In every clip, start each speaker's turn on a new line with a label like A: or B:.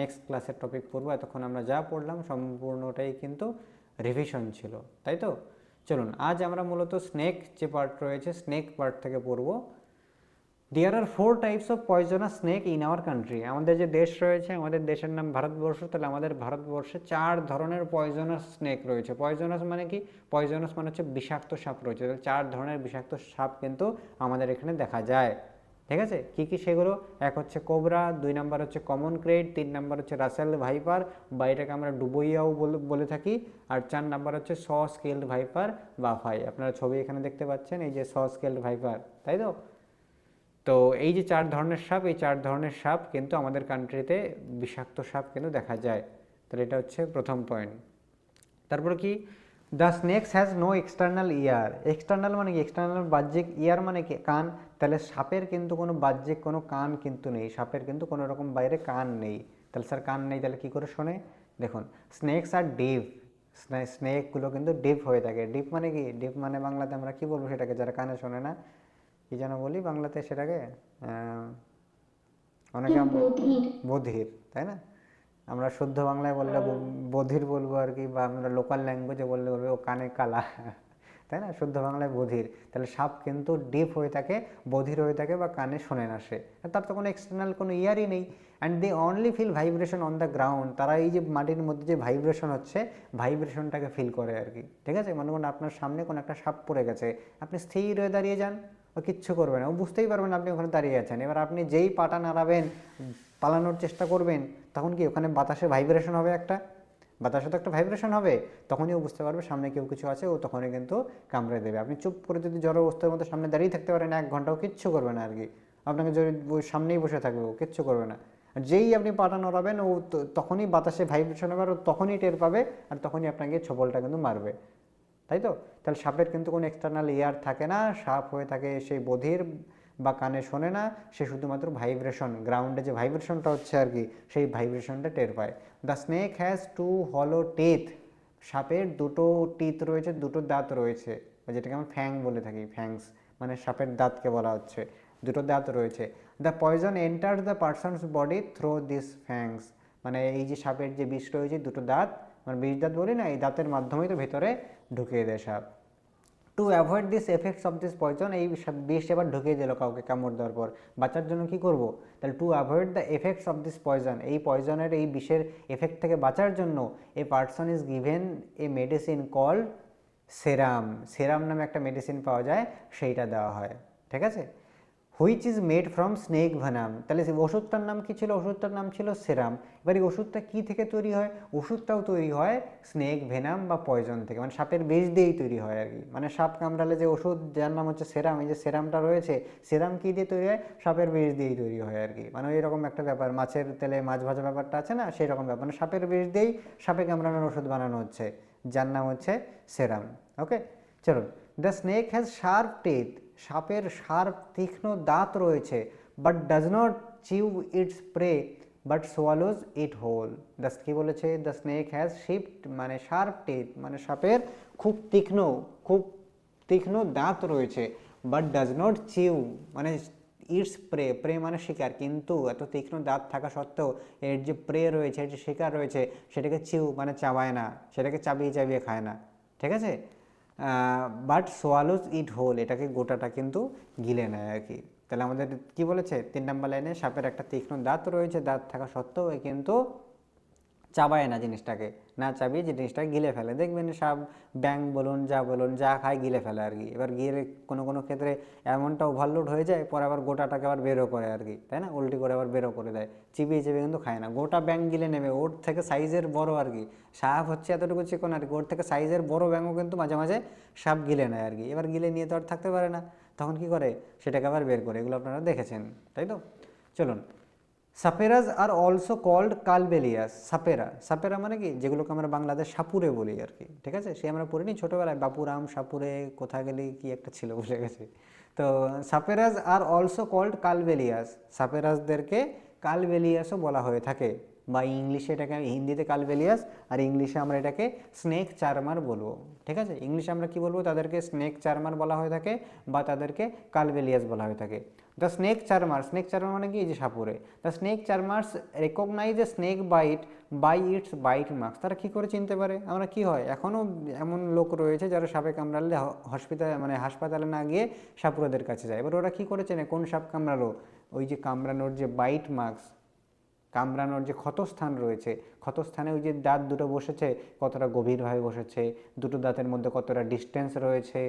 A: Next ক্লাসের topic পড়বো। এতক্ষণ আমরা যা পড়লাম সম্পূর্ণটাই কিন্তু রিভিশন ছিল, তাই তো? চলুন আজ আমরা মূলত স্নেক যে পার্ট রয়েছে স্নেক পার্ট থেকে পড়বো। দেয়ার আর 4 types of poisonous snake in our country. আমাদের যে দেশ রয়েছে, আমাদের দেশের নাম ভারতবর্ষ, তাহলে আমাদের ভারতবর্ষে 4 ধরনের পয়জনাস স্নেক রয়েছে। পয়জনাস মানে কি? পয়জনাস মানে হচ্ছে বিষাক্ত সাপ রয়েছে। তাহলে 4 ধরনের বিষাক্ত সাপ কিন্তু আমাদের এখানে দেখা যায়, ঠিক আছে? কী কী সেগুলো? এক হচ্ছে কোবরা, 2 নাম্বার হচ্ছে কমন ক্রেট, 3 নাম্বার হচ্ছে রাসেল ভাইপার বা এটাকে আমরা ডুবইয়াও বলে থাকি, আর 4 নাম্বার হচ্ছে স স্কেলড ভাইপার বা ফাই। আপনারা ছবি এখানে দেখতে পাচ্ছেন, এই যে স স্কেলড ভাইপার, তাই তো? তো এই যে 4 ধরনের সাপ, এই 4 ধরনের সাপ কিন্তু আমাদের কান্ট্রিতে বিষাক্ত সাপ কিন্তু দেখা যায়। তাহলে এটা হচ্ছে প্রথম পয়েন্ট। তারপর কি? The snakes has no external ear. External মানে কি? এক্সটার্নাল বাহ্যিক, ইয়ার মানে কি? কান। তাহলে সাপের কিন্তু কোনো বাহ্যিক কোনো কান কিন্তু নেই, সাপের কিন্তু কোনো রকম বাইরে কান নেই। তাহলে স্যার কান নেই, তাহলে কী করে শোনে? দেখুন, স্নেকস আর ডিপ, স্নেকগুলো কিন্তু ডিপ হয়ে থাকে। ডিপ মানে কি? ডিপ মানে বাংলাতে আমরা কী বলবো সেটাকে, যারা কানে শোনে না, কি যেন বলি বাংলাতে সেটাকে? অনেকে বধির, তাই না? আমরা শুদ্ধ বাংলায় বললে বধির বলবো আর কি, বা আমরা লোকাল ল্যাঙ্গুয়েজে বললে বলবে ও কানে কালা, তাই না? শুদ্ধ বাংলায় বধির। তাহলে সাপ কিন্তু ডিপ হয়ে থাকে, বধির হয়ে থাকে বা কানে শোনে না সে, তার তো কোনো এক্সটার্নাল কোনো ইয়ারই নেই। And they only feel vibration on the ground. তারা এই যে মাটির মধ্যে যে ভাইব্রেশন হচ্ছে, ভাইব্রেশনটাকে ফিল করে আর কি, ঠিক আছে? মনে করুন আপনার সামনে কোনো একটা সাপ পড়ে গেছে, আপনি স্থির হয়ে দাঁড়িয়ে যান, ও কিচ্ছু করবে না, ও বুঝতেই পারবেন না আপনি ওখানে দাঁড়িয়ে আছেন। এবার আপনি যেই পাটা নাড়াবেন, পালানোর চেষ্টা করবেন, তখন কি ওখানে বাতাসে ভাইব্রেশন হবে, একটা বাতাসে তো একটা ভাইব্রেশন হবে, তখনই ও বুঝতে পারবে সামনে কেউ কিছু আছে, ও তখনই কিন্তু কামড়ে দেবে। আপনি চুপ করে যদি জড় অবস্থার মধ্যে সামনে দাঁড়িয়ে থাকতে পারেন 1 ঘন্টাও, কিচ্ছু করবে না আর কি, আপনাকে যদি সামনেই বসে থাকবে ও কিচ্ছু করবে না। আর যেই আপনি পাটা নড়াবেন, ও তখনই বাতাসে ভাইব্রেশন হবে, আর ও তখনই টের পাবে, আর তখনই আপনাকে ছবলটা কিন্তু মারবে, তাই তো? তাহলে সাপের কিন্তু কোনো এক্সটার্নাল ইয়ার থাকে না, সাপ হয়ে থাকে সেই বধির বা কানে শোনে না, সে শুধুমাত্র ভাইব্রেশন, গ্রাউন্ডে যে ভাইব্রেশনটা হচ্ছে আর কি, সেই ভাইব্রেশনটা টের পায়। দ্য স্নেক হ্যাজ 2 হলো টিথ। সাপের 2টো টিথ রয়েছে, 2টো দাঁত রয়েছে, যেটাকে আমরা ফ্যাং বলে থাকি। ফ্যাংস মানে সাপের দাঁতকে বলা হচ্ছে, 2টো দাঁত রয়েছে। The poison enter the person's body through this fangs. মানে এই যে সাপের যে বিষ রয়েছে, 2টো দাঁত, মানে বিষ দাঁত বলি না, এই দাঁতের মাধ্যমেই তো ভেতরে ঢুকিয়ে দেয় সাপ। To avoid this effects of this poison, এই বিষ এবার ঢুকিয়ে দিল কাউকে কামড় দেওয়ার পর, বাঁচার জন্য কি করব? তাহলে to avoid the effects of this poison, এই পয়জনের এই বিষের এফেক্ট থেকে বাঁচার জন্য a person is given a medicine called serum. Serum নামে একটা মেডিসিন পাওয়া যায়, সেইটা দেওয়া হয়, ঠিক আছে? Which is made from snake venom. তাহলে ওষুধটার নাম কি ছিল? ওষুধটার নাম ছিল সেরাম। এবার এই ওষুধটা কী থেকে তৈরি হয়? ওষুধটাও তৈরি হয় স্নেক ভেনাম বা পয়জন থেকে, মানে সাপের বিষ দিয়েই তৈরি হয় আর কি। মানে সাপ কামড়ালে যে ওষুধ, যার নাম হচ্ছে সেরাম, এই যে সেরামটা রয়েছে, সেরাম কী দিয়ে তৈরি হয়? সাপের বিষ দিয়েই তৈরি হয় আর কি। মানে এরকম একটা ব্যাপার, মাছের তেলে মাছ ভাজা ব্যাপারটা আছে না, সেই রকম ব্যাপার, মানে সাপের বিষ দিয়েই সাপে কামড়ানোর ওষুধ বানানো হচ্ছে, যার নাম হচ্ছে সেরাম। ওকে, চলুন। The snake has sharp teeth. সাপের শার্প তীক্ষ্ণ দাঁত রয়েছে, but does not chew its prey but swallows it whole. The কী বলেছে? দ্য স্নেক হ্যাজ শিফট মানে শার্প টিথ, মানে সাপের খুব তীক্ষ্ণ দাঁত রয়েছে, বাট ডাজ নট চিউ মানে ইটস প্রে, প্রে মানে শিকার, কিন্তু এত তীক্ষ্ণ দাঁত থাকা সত্ত্বেও এর যে প্রে রয়েছে, এর যে শিকার রয়েছে, সেটাকে চিউ মানে চাবায় না, সেটাকে চাবিয়ে চাবিয়ে খায় না, ঠিক আছে? বাট সোয়ালোজ ইট হোল, এটাকে গোটাটা কিন্তু গিলে নেয় আর কি। তাহলে আমাদের কি বলেছে 3 নম্বর লাইনে? সাপের একটা তীক্ষ্ণ দাঁত রয়েছে, দাঁত থাকা সত্ত্বেও এ কিন্তু চাবায় না জিনিসটাকে, না চাবিয়ে জিনিসটাকে গিলে ফেলে। দেখবেন সাপ, ব্যাং বলুন, যা খায় গিলে ফেলে আর কি। এবার গিলে কোনো কোনো ক্ষেত্রে এমনটা ওভারলোড হয়ে যায়, পরে আবার গোটাটাকে আবার বেরো করে আর কি, তাই না? উল্টি করে আবার বেরো করে দেয়, চিবিয়ে চিবিয়ে কিন্তু খায় না। গোটা ব্যাং গিলে নেবে, ওর থেকে সাইজের বড় আর কি। সাপ হচ্ছে এতটুকু চিকন আর কি, ওর থেকে সাইজের বড় ব্যাঙও কিন্তু মাঝে মাঝে সাপ গিলে নেয় আর কি। এবার গিলে নিয়ে তো আর থাকতে পারে না, তখন কি করে? সেটাকে আবার বের করে, এগুলো আপনারা দেখেছেন, তাই তো? চলুন। সাপেরাজ আর অলসো কল্ড কালবেলিয়াস। সাপেরা, সাপেরা মানে কি? যেগুলোকে আমরা বাংলাদেশ সাপুরে বলি আর কি, ঠিক আছে? সে আমরা পড়িনি ছোটোবেলায়, বাপুরাম সাপুরে কোথা গেলি, কি একটা ছিল, ভুলে গেছে। তো সাপেরাজ আর অলসো কল্ড কালবেলিয়াস, সাপেরাজদেরকে কালবেলিয়াসও বলা হয়ে থাকে, বা ইংলিশে এটাকে, হিন্দিতে কালবেলিয়াস, আর ইংলিশে আমরা এটাকে স্নেক চার্মার বলবো, ঠিক আছে? ইংলিশে আমরা কি বলবো? তাদেরকে স্নেক চার্মার বলা হয়ে থাকে, বা তাদেরকে কালবেলিয়াস বলা হয়ে থাকে। The snake charmer, snake charmer মানে কি, এই যে সাপুরে, the snake charmers recognise a snake bite by its bite marks. তারা কী করে চিনতে পারে? আমরা কি হয়, এখনও এমন লোক রয়েছে যারা সাপে কামড়ালে হসপিটাল মানে হাসপাতালে না গিয়ে সাপুরেদের কাছে যায়। এবার ওরা কী করে চেনে কোন সাপ কামড়ালো? ওই যে কামড়ানোর যে বাইট মার্কস, কামড়ানোর যে ক্ষতস্থান রয়েছে, ক্ষতস্থানে ওই যে দাঁত দুটো বসেছে কতটা গভীরভাবে বসেছে, দুটো দাঁতের মধ্যে কতটা ডিস্টেন্স রয়েছে,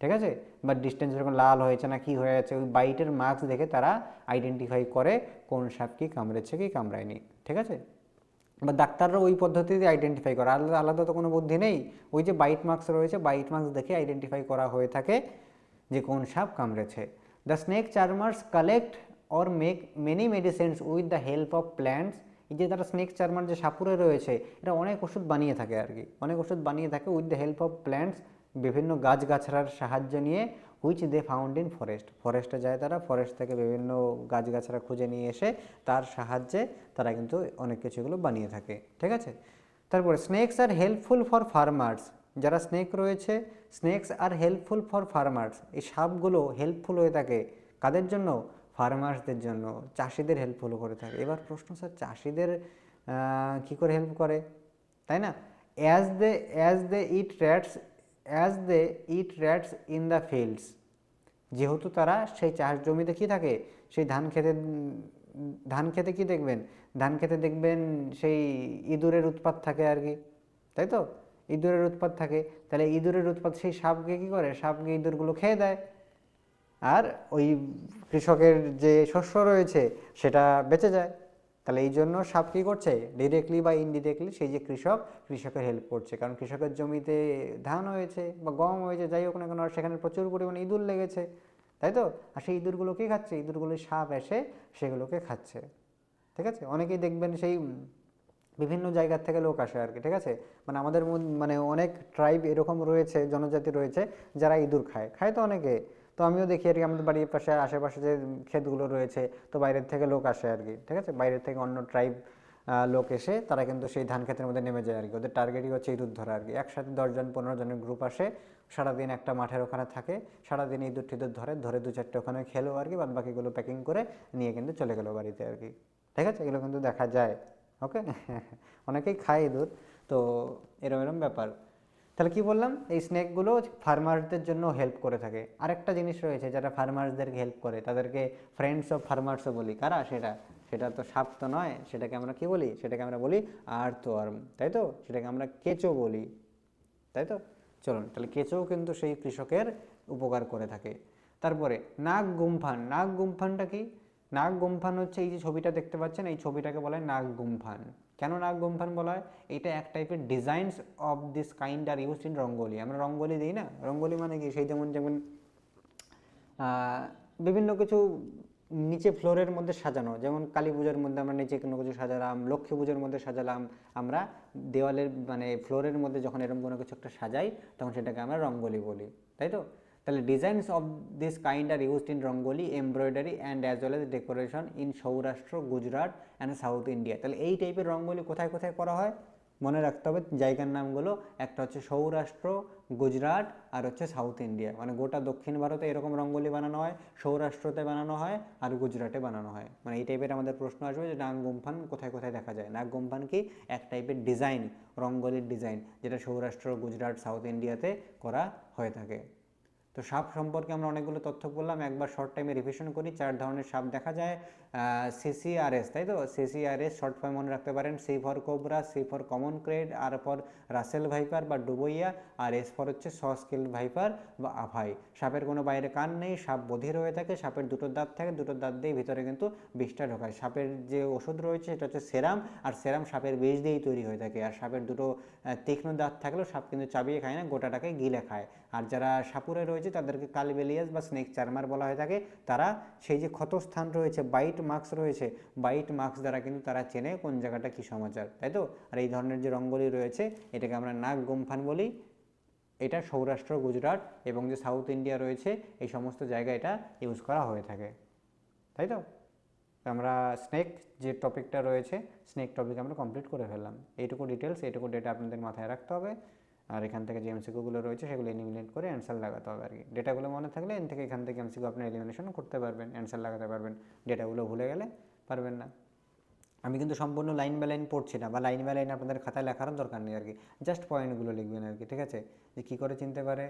A: ঠিক আছে, বা ডিস্টেন্স যখন লাল হয়েছে না কি হয়ে আছে, ওই বাইটের মার্কস দেখে তারা আইডেন্টিফাই করে কোন সাপ কি কামড়েছে কি কামড়ায়নি, ঠিক আছে। বা ডাক্তাররা ওই পদ্ধতিতে আইডেন্টিফাই করে, আলাদা আলাদা তো কোনো বুদ্ধি নেই, ওই যে বাইট মার্কস রয়েছে বাইট মার্কস দেখে আইডেন্টিফাই করা হয়ে থাকে যে কোন সাপ কামড়েছে। The snake charmers collect or make many medicines with the help of plants. এই যে তারা স্নেক চার্মার যে সাপুরে রয়েছে এটা অনেক ওষুধ বানিয়ে থাকে আর কি, অনেক ওষুধ বানিয়ে থাকে with the help of plants, বিভিন্ন গাছগাছড়ার সাহায্য নিয়ে, which they found in forest, ফরেস্টে যায় তারা, ফরেস্ট থেকে বিভিন্ন গাছগাছড়া খুঁজে নিয়ে এসে তার সাহায্যে তারা কিন্তু অনেক কিছুগুলো বানিয়ে থাকে, ঠিক আছে। তারপরে snake's R helpful for farmers, যারা স্নেক রয়েছে, snake's R helpful for farmers, এই সাপগুলো হেল্পফুল হয়ে থাকে কাদের জন্য? ফার্মার্সদের জন্য, চাষিদের হেল্পফুল করে থাকে। এবার প্রশ্ন, স্যার চাষিদের কী করে হেল্প করে, তাই না? As they eat rats, as they eat rats in the fields, যেহেতু তারা সেই চাষ জমিতে কী থাকে, সেই ধান খেতে কী দেখবেন, ধান খেতে দেখবেন সেই ইঁদুরের উৎপাত থাকে আর কি, তাই তো, ইঁদুরের উৎপাত থাকে, তাহলে ইঁদুরের উৎপাত সেই সাপকে কী করে, সাপকে ইঁদুরগুলো খেয়ে দেয়, আর ওই কৃষকের যে শস্য রয়েছে সেটা বেঁচে যায়। তাহলে এই জন্য সাপ কী করছে, ডিরেক্টলি বা ইনডিরেক্টলি সেই যে কৃষকের হেল্প করছে, কারণ কৃষকের জমিতে ধান হয়েছে বা গম হয়েছে যাই হোক না কেন, সেখানে প্রচুর পরিমাণে ইঁদুর লেগেছে, তাই তো, আর সেই ইঁদুরগুলো কী খাচ্ছে, ইঁদুরগুলো সাপ এসে সেগুলোকে খাচ্ছে, ঠিক আছে। অনেকেই দেখবেন সেই বিভিন্ন জায়গার থেকে লোক আসে আর কি, ঠিক আছে, মানে আমাদের মানে অনেক ট্রাইব এরকম রয়েছে, জনজাতি রয়েছে যারা ইঁদুর খায়, খায় তো অনেকে, তো আমিও দেখি আর কি, আমাদের বাড়ির পাশে আশেপাশে যে ক্ষেতগুলো রয়েছে তো বাইরের থেকে লোক আসে আর কি, ঠিক আছে, বাইরের থেকে অন্য ট্রাইব লোক এসে তারা কিন্তু সেই ধান ক্ষেতের মধ্যে নেমে যায় আর কি, ওদের টার্গেটই হচ্ছে ইঁদুর ধরা আর কি। একসাথে 10 জন 15 জনের গ্রুপ আসে, সারাদিন একটা মাঠের ওখানে থাকে, সারাদিন ইঁদুর টিঁদুর ধরে 2-4টে ওখানে খেলো আর কি, বাদ বাকিগুলো প্যাকিং করে নিয়ে কিন্তু চলে গেলো বাড়িতে আর কি, ঠিক আছে, এগুলো কিন্তু দেখা যায়, ওকে। অনেকেই খায় ইঁদুর, তো এরম ব্যাপার। তাহলে কি বললাম, এই স্নেকগুলো ফার্মারদের জন্য হেল্প করে থাকে। আরেকটা জিনিস রয়েছে যারা ফার্মার্সদেরকে হেল্প করে তাদেরকে ফ্রেন্ডস অফ ফার্মার্সও বলি। কারা সেটা? সেটা তো সাপ তো নয়, সেটাকে আমরা কি বলি, সেটাকে আমরা বলি আর্থওয়ার্ম, তাই তো, সেটাকে আমরা কেঁচো বলি, তাই তো। চলুন, তাহলে কেঁচোও কিন্তু সেই কৃষকের উপকার করে থাকে। তারপরে নাগ গুম্ফান, নাগ গুম্ফানটা কি? নাগ গুম্ফান হচ্ছে এই যে ছবিটা দেখতে পাচ্ছেন, এই ছবিটাকে বলা হয় নাগ গুম্ফান। কেন নাগ গুম্ফান বলা হয়? এইটা এক টাইপের designs of this kind are used in rangoli. আমরা রঙ্গোলি দিই না, রঙ্গোলি মানে কি, সেই যেমন যেমন বিভিন্ন কিছু নিচে ফ্লোরের মধ্যে সাজানো, যেমন কালী পুজোর মধ্যে আমরা নিচে কোনো কিছু সাজালাম, লক্ষ্মী পুজোর মধ্যে সাজালাম, আমরা দেওয়ালের মানে ফ্লোরের মধ্যে যখন এরকম কোনো কিছু একটা সাজাই তখন সেটাকে আমরা রঙ্গোলি বলি, তাই তো। তাহলে designs of this kind are used in rangoli, embroidery and as well as decoration in Saurashtra, Gujarat and south India. তাহলে এই টাইপের রঙ্গোলি কোথায় কোথায় করা হয় মনে রাখতে হবে জায়গার নামগুলো, একটা হচ্ছে সৌরাষ্ট্র, গুজরাট, আর হচ্ছে সাউথ ইন্ডিয়া। মানে গোটা দক্ষিণ ভারতে এরকম রঙ্গোলি বানানো হয়, সৌরাষ্ট্রতে বানানো হয় আর গুজরাটে বানানো হয়। মানে এই টাইপের আমাদের প্রশ্ন আসবে যে নাগ গুম্ফান কোথায় কোথায় দেখা যায়। নাগ গুম্ফান কি? এক টাইপের ডিজাইন, রঙ্গোলির ডিজাইন, যেটা সৌরাষ্ট্র, গুজরাট, সাউথ ইন্ডিয়াতে করা হয়ে থাকে। তো সাপ সম্পর্কে আমরা অনেকগুলো তথ্য বললাম, একবার শর্ট টাইমে রিভিশন করি। 4 ধরনের সাপ দেখা যায়, সিসিআরএস, তাই তো, সিসিআরএস শর্ট ফর্ম মনে রাখতে পারেন, C for cobra, C for common krait, R for Russell viper বা ডুবইয়া, আর এস ফর হচ্ছে সস্কিল ভাইপার বা আভাই। সাপের কোনো বাইরে কান নেই, সাপ বধির হয়ে থাকে, সাপের দুটো দাঁত থাকে, দুটো দাঁত দিয়ে ভিতরে কিন্তু বিষটা ঢোকায়। সাপের যে ওষুধ রয়েছে সেটা হচ্ছে সেরাম, আর সেরাম সাপের বিষ দিয়েই তৈরি হয়ে থাকে। আর সাপের দুটো তীক্ষ্ণ দাঁত থাকলেও সাপ কিন্তু চাবিয়ে খায় না, গোটাটাকে গিলে খায়। আর যারা সাপুরে রয়েছে তাদেরকে কালবেলিয়াস বা স্নেক চার্মার বলা হয়ে থাকে। তারা সেই যে ক্ষতস্থান রয়েছে, বাইট মার্কস রয়েছে, বাইট মার্কস দ্বারা কিন্তু তারা চেনে কোন জায়গাটা কী সমাচার, তাই তো। আর এই ধরনের যে রঙ্গোলি রয়েছে এটাকে আমরা নাগ গুম্ফান বলি। এটা সৌরাষ্ট্র, গুজরাট এবং যে সাউথ ইন্ডিয়া রয়েছে এই সমস্ত জায়গায় এটা ইউজ করা হয়ে থাকে, তাই তো। আমরা স্নেক যে টপিকটা রয়েছে, স্নেক টপিক আমরা কমপ্লিট করে ফেললাম। এইটুকু ডিটেলস, এইটুকু ডেটা আপনাদের মাথায় রাখতে হবে। আর এখান থেকে যে এমসিকিউগুলো রয়েছে সেগুলো এলিমিনেট করে অ্যান্সার লাগাতে হবে আর কি। ডেটাগুলো মনে থাকলে এখান থেকে এমসিকিউ আপনি এলিমিনেশন করতে পারবেন, অ্যান্সার লাগাতে পারবেন। ডেটাগুলো ভুলে গেলে পারবেন না। আমি কিন্তু সম্পূর্ণ লাইন বাই লাইন পড়ছি না, বা লাইন বাই লাইন আপনাদের খাতায় লেখারও দরকার নেই আর কি, জাস্ট পয়েন্টগুলো লিখবেন আর কি, ঠিক আছে। যে কী করে চিনতে পারে,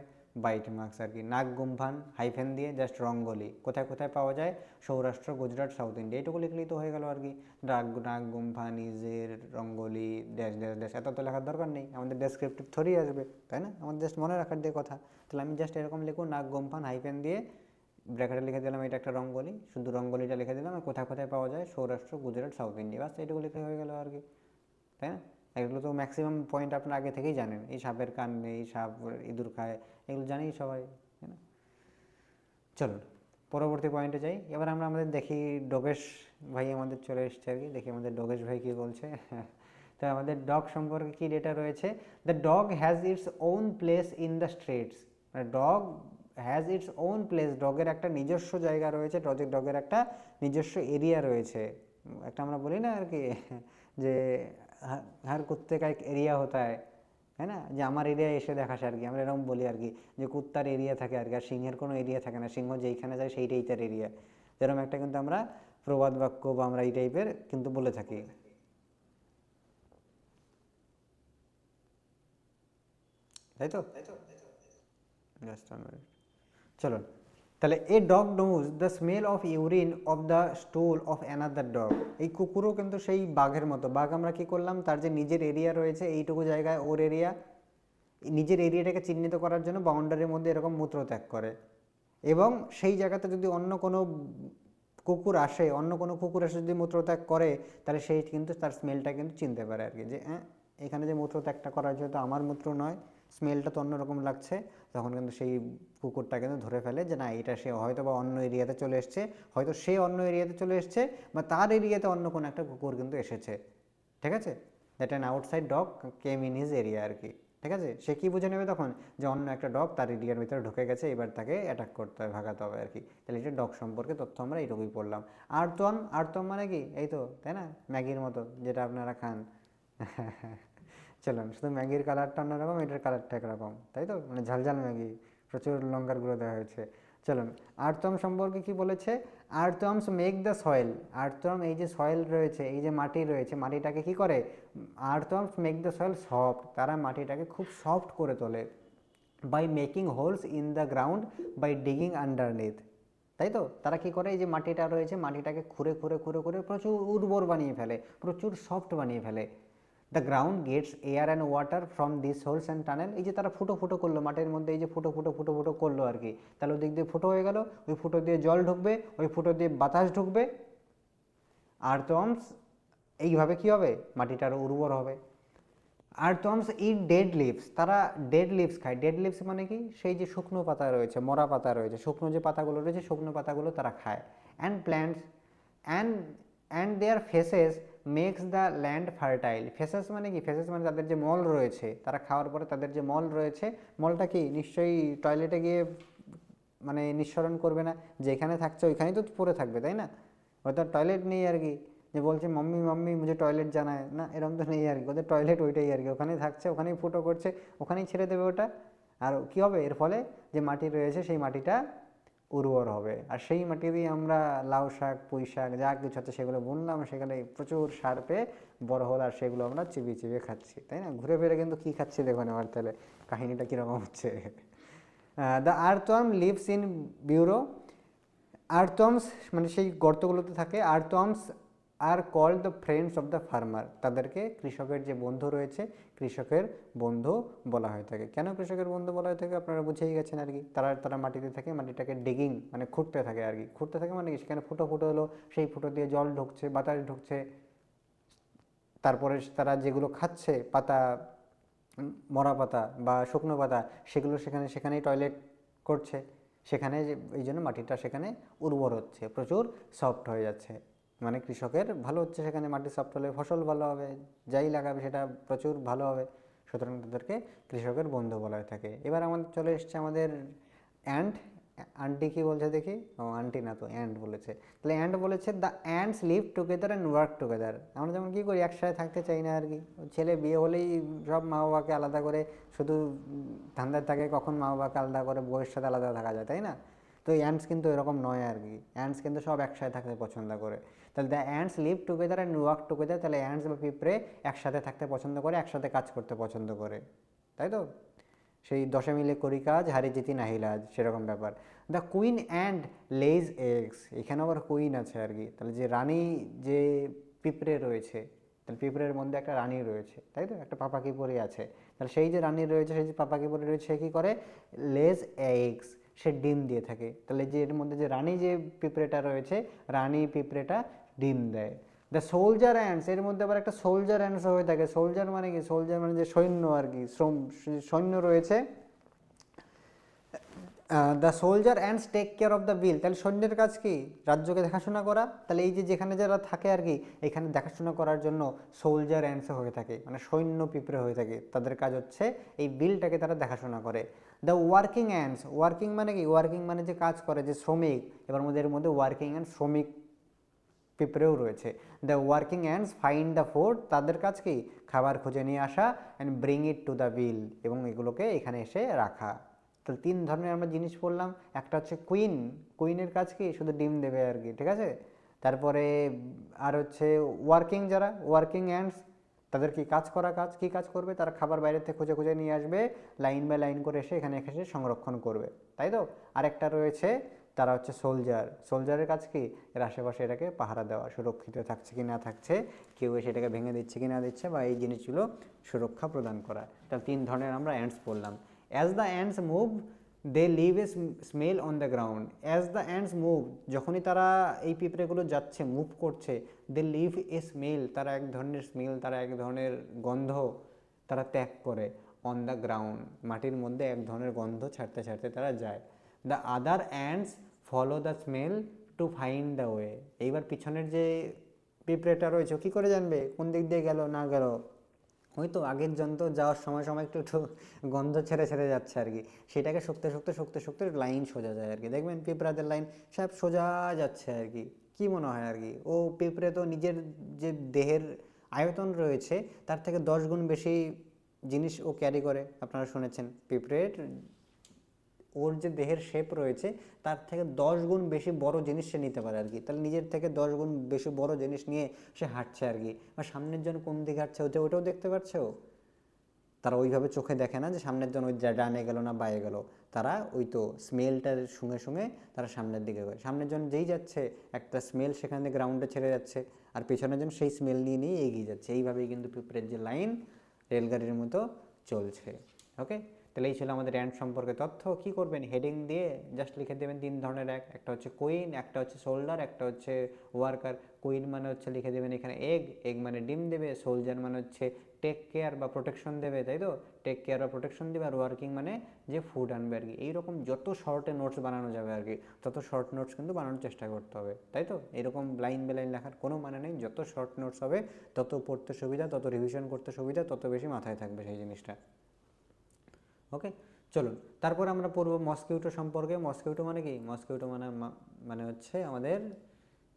A: বাইট মার্কস আর কি, নাক গুম্ফান হাইফেন দিয়ে জাস্ট রঙ্গোলি কোথায় কোথায় পাওয়া যায়, সৌরাষ্ট্র, গুজরাট, সাউথ ইন্ডিয়া, এইটুকু লিখলেই তো হয়ে গেল আর কি। নাক গুম্ফান, নিজের, রঙ্গোলি, ড্যাশ ড্যাশ ড্যাশ, এত তো লেখার দরকার নেই, আমাদের ডেসক্রিপটিভ থ্রি আসবে, তাই না, আমাদের জাস্ট মনে রাখার দিয়ে কথা। তাহলে আমি জাস্ট এরকম লিখব, নাক গুম্ফান হাইফেন দিয়ে ব্র্যাকেটে লিখে দিলাম এটা একটা রঙ্গোলি, শুধু রঙ্গোলিটা লিখে দিলাম, আর কোথায় কোথায় পাওয়া যায়, সৌরাষ্ট্র, গুজরাট, সাউথ ইন্ডিয়া, বাস এইটুকু লিখে হয়ে গেল আর কি, তাই না। এগুলো তো ম্যাক্সিমাম পয়েন্ট আপনারা আগে থেকেই জানেন, এই সাপের কান নেই, সাপ ইঁদুর খায়, এগুলো জানেই সবাই, তাই না। চলুন পরবর্তী পয়েন্টে যাই। এবার আমরা আমাদের দেখি ডোগেশ ভাই আমাদের চলে এসছে আর কি, দেখি আমাদের ডোগেশ ভাই কী বলছে। তো আমাদের ডগ সম্পর্কে কী ডেটা রয়েছে, the dog has its own place in the streets, মানে dog has its own place, ডগের একটা নিজস্ব জায়গা রয়েছে, ডগের একটা নিজস্ব এরিয়া রয়েছে, একটা আমরা বলি না আর কি যে হার কুত্তে কা এক এরিয়া হতা হয়, তাই না, যে আমার এরিয়ায় এসে দেখাস আর কি, আমরা এরকম বলি আর কি, যে কুত্তার এরিয়া থাকে আর কি, আর সিংহের কোনো এরিয়া থাকে না, সিংহ যেইখানে যায় সেইটাই তার এরিয়া, যেরকম একটা কিন্তু আমরা প্রবাদ বাক্য বা আমরা এই টাইপের কিন্তু বলে থাকি, তাই তো। চলুন, তাহলে a dog knows the smell of urine of the স্টুল of another dog, এই কুকুরও কিন্তু সেই বাঘের মতো, বাঘ আমরা কি করলাম, তার যে নিজের এরিয়া রয়েছে এইটুকু জায়গায় ওর এরিয়া, নিজের এরিয়াটাকে চিহ্নিত করার জন্য বাউন্ডারির মধ্যে এরকম মূত্র ত্যাগ করে, এবং সেই জায়গাতে যদি অন্য কোনো কুকুর আসে, অন্য কোনো কুকুর এসে যদি মূত্রত্যাগ করে, তাহলে সেই কিন্তু তার স্মেলটা কিন্তু চিনতে পারে আর কি, যে এখানে যে মূত্রত্যাগটা করা হয়েছে তো আমার মূত্র নয়, স্মেলটা তো অন্যরকম লাগছে, তখন কিন্তু সেই কুকুরটা কিন্তু ধরে ফেলে যে না এটা সে হয়তো বা অন্য এরিয়াতে চলে এসছে, হয়তো সে অন্য এরিয়াতে চলে এসছে, বা তার এরিয়াতে অন্য কোনো একটা কুকুর কিন্তু এসেছে, ঠিক আছে, that an outside dog came in his area আর কি, ঠিক আছে। সে কী বুঝে নেবে তখন, যে অন্য একটা ডগ তার এরিয়ার ভিতরে ঢুকে গেছে, এবার তাকে অ্যাটাক করতে হবে, ভাগাতে হবে আর কি। তাহলে এটা ডগ সম্পর্কে তথ্য আমরা এইটুকুই পড়লাম। আর্তম মানে কি, এই তো, তাই না, ম্যাগির মতো যেটা আপনারা খান। চলুন, শুধু ম্যাগির কালারটা অন্যরকম, এটার কালারটা একরকম, তাই তো, মানে ঝালঝাল ম্যাগি, প্রচুর লঙ্কার গুঁড়ো দেওয়া হয়েছে। চলুন, আর্তম সম্পর্কে কি বলেছে, আর্থওয়ার্মস মেক দ্য সয়েল, আর্থওয়ার্ম এই যে সয়েল রয়েছে, এই যে মাটি রয়েছে, মাটিটাকে কি করে, earthworms make the soil soft, তারা মাটিটাকে খুব সফট করে তোলে, by making holes in the ground by digging underneath, তাই তো, তারা কি করে, এই যে মাটিটা রয়েছে মাটিটাকে খুঁড়ে খুঁড়ে খুঁড়ে খুঁড়ে প্রচুর উর্বর বানিয়ে ফেলে, প্রচুর সফট বানিয়ে ফেলে। The ground gets air and water from this holes and tunnel, এই যে তারা ফুটো ফুটো করলো মাটির মধ্যে, এই যে ফুটো ফুটো ফুটো ফুটো করলো আর কি, তাহলে ওদিক দিয়ে ফুটো হয়ে গেল, ওই ফুটো দিয়ে জল ঢুকবে, ওই ফুটো দিয়ে বাতাস ঢুকবে, আর্থওয়ার্মস এইভাবে কি হবে, মাটিটা আরও উর্বর হবে। আর্থওয়ার্মস ইট ডেড লিভস, তারা ডেড লিভস খায়, ডেড লিভস মানে কি, সেই যে শুকনো পাতা রয়েছে, মরা পাতা রয়েছে, শুকনো যে পাতাগুলো রয়েছে, শুকনো পাতাগুলো তারা খায়। And plants and and their faeces makes the land fertile, faeces মানে কি, ফেসেস মানে তাদের যে মল রয়েছে, তারা খাওয়ার পরে তাদের যে মল রয়েছে, মলটা কি নিশ্চয়ই টয়লেটে গিয়ে মানে নিঃসরণ করবে না, যেখানে থাকছে ওইখানেই তো পড়ে থাকবে, তাই না, হয়তো টয়লেট নেই আর কি, যে বলছে মাম্মি মাম্মি মুঝে টয়লেট জানা হয় না, এরকম তো নেই আর কি, ওদের টয়লেট ওইটাই আর কি, ওখানেই থাকছে, ওখানেই ফুটো করছে, ওখানেই ছেড়ে দেবে ওটা, আর কী হবে এর ফলে, যে মাটি রয়েছে সেই মাটিটা উর্বর হবে, আর সেই মাটি দিয়ে আমরা লাউ শাক, পুঁই শাক যা কিছু আছে সেগুলো বুনলাম, সেখানে প্রচুর সার পেয়ে বড় হল, আর সেগুলো আমরা চিবিয়ে চিবিয়ে খাচ্ছি, তাই না, ঘুরে ফিরে কিন্তু কী খাচ্ছি দেখুন এবার, তাহলে কাহিনিটা কীরকম হচ্ছে। The earthworm lives in burrow, earthworms মানে সেই গর্তগুলোতে থাকে, earthworms are called the friends of the farmer, তাদেরকে কৃষকের যে বন্ধু রয়েছে, কৃষকের বন্ধু বলা হয়ে থাকে। কেন কৃষকের বন্ধু বলা হয়ে থাকে আপনারা বুঝেই গেছেন আর কি, তারা মাটিতে থাকে, মাটিটাকে ডিগিং মানে খুঁড়তে থাকে আর কি, খুঁড়তে থাকে মানে কি, সেখানে ফুটো ফুটো হলো, সেই ফুটো দিয়ে জল ঢুকছে, বাতাস ঢুকছে, তারপরে তারা যেগুলো খাচ্ছে পাতা, মরা পাতা বা শুকনো পাতা, সেগুলো সেখানেই টয়লেট করছে, সেখানে এই জন্য মাটিটা সেখানে উর্বর হচ্ছে, প্রচুর সফট হয়ে যাচ্ছে, মানে কৃষকের ভালো হচ্ছে, সেখানে মাটি সফট হলে ফসল ভালো হবে, যাই লাগাবে সেটা প্রচুর ভালো হবে, সুতরাং তাদেরকে কৃষকের বন্ধু বলা হয়ে থাকে। এবার আমাদের চলে এসছে আমাদের অ্যান্ট, আন্টি কি বলছে দেখি, ও আন্টি না তো অ্যান্ট বলেছে। তাহলে অ্যান্ট বলেছে the ants live together and work together. আমরা যেমন কী করি, একসাথে থাকতে চাই না আর কি, ছেলে বিয়ে হলেই সব মা বাবাকে আলাদা করে শুধু ধান্দায় থাকে কখন মা বাবাকে আলাদা করে বউয়ের সাথে আলাদা থাকা যায়, তাই না? তো অ্যান্টস কিন্তু এরকম নয় আর কি, অ্যান্টস কিন্তু সব একসাথে থাকতে পছন্দ করে। তাহলে the ants live together and work together, তাহলে অ্যান্টস বা পিঁপড়ে একসাথে থাকতে পছন্দ করে, একসাথে কাজ করতে পছন্দ করে, তাই তো? সেই দশে মিলে করি কাজ, হারি জিতি নাহিলাজ, সেরকম ব্যাপার। দ্য কুইন অ্যান্ড লেজ এগস, এখানে আবার কুইন আছে আর কি। তাহলে যে রানী, যে পিঁপড়ে রয়েছে, তাহলে পিঁপড়ের মধ্যে একটা রানী রয়েছে, তাই তো? একটা পাপাকি পরি আছে। তাহলে সেই যে রানী রয়েছে, সেই যে পাপাকি পরি রয়েছে, সে কী করে? লেজ এগস, সে ডিম দিয়ে থাকে। তাহলে যে এর মধ্যে যে রানী যে পিঁপড়েটা রয়েছে, রানী পিঁপড়েটা ডিম দেয়। দ্য সোলজার অ্যান্ডস, এর মধ্যে আবার একটা সোলজার অ্যান্ডস হয়ে থাকে। সোলজার মানে কি? সোলজার মানে যে সৈন্য আর কি, সৈন্য রয়েছে। The soldier ants take care of the bill, তাহলে সৈন্যের কাজ কি? রাজ্যকে দেখাশোনা করা। তাহলে এই যে যেখানে যারা থাকে আর কি, এখানে দেখাশোনা করার জন্য সোলজার অ্যান্ডস হয়ে থাকে, মানে সৈন্য পিঁপড়ে হয়ে থাকে। তাদের কাজ হচ্ছে এই বিলটাকে তারা দেখাশোনা করে। দ্য ওয়ার্কিং অ্যান্ডস, ওয়ার্কিং মানে কি? ওয়ার্কিং মানে যে কাজ করে, যে শ্রমিক। এবার এর মধ্যে ওয়ার্কিং অ্যান্ড শ্রমিক পিঁপড়েও রয়েছে। The working ants find the food, তাদের কাজ কি? খাবার খুঁজে নিয়ে আসা, and bring it to the বিল, এবং এগুলোকে এখানে এসে রাখা। তাহলে তিন ধরনের আমরা জিনিস পড়লাম। একটা হচ্ছে কুইন, কুইনের কাজ কি? শুধু ডিম দেবে আর কি, ঠিক আছে? তারপরে আর হচ্ছে ওয়ার্কিং, যারা ওয়ার্কিং অ্যান্ডস, তাদের কি কাজ করা, কাজ কি কাজ করবে? তারা খাবার বাইরে থেকে খুঁজে খুঁজে নিয়ে আসবে, লাইন বাই লাইন করে এসে এখানে এসে সংরক্ষণ করবে, তাই তো? আরেকটা রয়েছে, তারা হচ্ছে সোলজার। সোলজারের কাজ কি? এর আশেপাশে এটাকে পাহারা দেওয়া, সুরক্ষিত থাকছে কি না থাকছে, কেউ এসে এটাকে ভেঙে দিচ্ছে কি না দিচ্ছে, বা এই জিনিসগুলো সুরক্ষা প্রদান করা। তাহলে তিন ধরনের আমরা অ্যান্টস পড়লাম। As the ants move they leave a smell on the ground. As the ants move, যখনই তারা এই পিঁপড়েগুলো যাচ্ছে, মুভ করছে, দে লিভ এ স্মেল, তারা এক ধরনের স্মেল, তারা এক ধরনের গন্ধ তারা ত্যাগ করে। অন দ্য গ্রাউন্ড, মাটির মধ্যে এক ধরনের গন্ধ ছাড়তে ছাড়তে তারা যায়। The other ants follow the smell to find the way. এইবার পিছনের যে পিঁপড়েটা রয়েছে, কী করে জানবে কোন দিক দিয়ে গেল না গেল? ওই তো আগের যন্ত্র যাওয়ার সময় সময় একটু একটু গন্ধ ছেড়ে ছেড়ে যাচ্ছে আর কি, সেটাকে শুকতে শুকতে শুকতে শুকতে লাইন সোজা যায় আর কি। দেখবেন পিঁপড়াদের লাইন সব সোজা যাচ্ছে আর কি। কী মনে হয় আর কি, ও পিঁপড়ে তো নিজের যে দেহের আয়তন রয়েছে তার থেকে 10 গুণ বেশি জিনিস ও ক্যারি করে। আপনারা শুনেছেন পিঁপড়ের ওর যে দেহের শেপ রয়েছে তার থেকে 10 গুণ বেশি বড় জিনিস সে নিতে পারে আর কি। তাহলে নিজের থেকে 10 গুণ বেশি বড় জিনিস নিয়ে সে হাঁটছে আর কি। আর সামনের জন কোন দিকে হাঁটছে ওটাও দেখতে পাচ্ছে ও। তারা ওইভাবে চোখে দেখে না যে সামনের জন ওই ডানে গেল না বায়ে গেল, তারা ওই তো স্মেলটার সঙ্গে সঙ্গে তারা সামনের দিকে যায়। সামনের জন যেই যাচ্ছে একটা স্মেল সেখান থেকে গ্রাউন্ডে ছেড়ে যাচ্ছে, আর পেছনের জন সেই স্মেল নিয়ে নিয়ে এগিয়ে যাচ্ছে। এইভাবেই কিন্তু পিঁপড়ের যে লাইন রেলগাড়ির মতো চলছে। ওকে, তাহলে এই ছিল আমাদের অ্যান্ট সম্পর্কে তথ্য। কি করবেন, হেডিং দিয়ে জাস্ট লিখে দেবেন তিন ধরনের, একটা হচ্ছে কুইন, একটা হচ্ছে সোল্ডার, একটা হচ্ছে ওয়ার্কার। কুইন মানে হচ্ছে লিখে দেবেন এখানে এগ, এগ মানে ডিম দেবে। সোলজার মানে হচ্ছে টেক কেয়ার বা প্রোটেকশন দেবে, তাই তো? টেক কেয়ার বা প্রোটেকশন দেবে। আর ওয়ার্কিং মানে যে ফুড আনবে আর কি। এইরকম যত শর্টে নোটস বানানো যাবে আর কি, তত শর্ট নোটস কিন্তু বানানোর চেষ্টা করতে হবে, তাই তো? এরকম লাইন বাই লাইন লেখার কোনো মানে নেই। যত শর্ট নোটস হবে তত পড়তে সুবিধা, তত রিভিশন করতে সুবিধা, তত বেশি মাথায় থাকবে সেই জিনিসটা। ওকে, চলুন তারপর আমরা পড়ব মসকিউটো সম্পর্কে। মসকিউটো মানে কি? মসকিউটো মানে মানে হচ্ছে আমাদের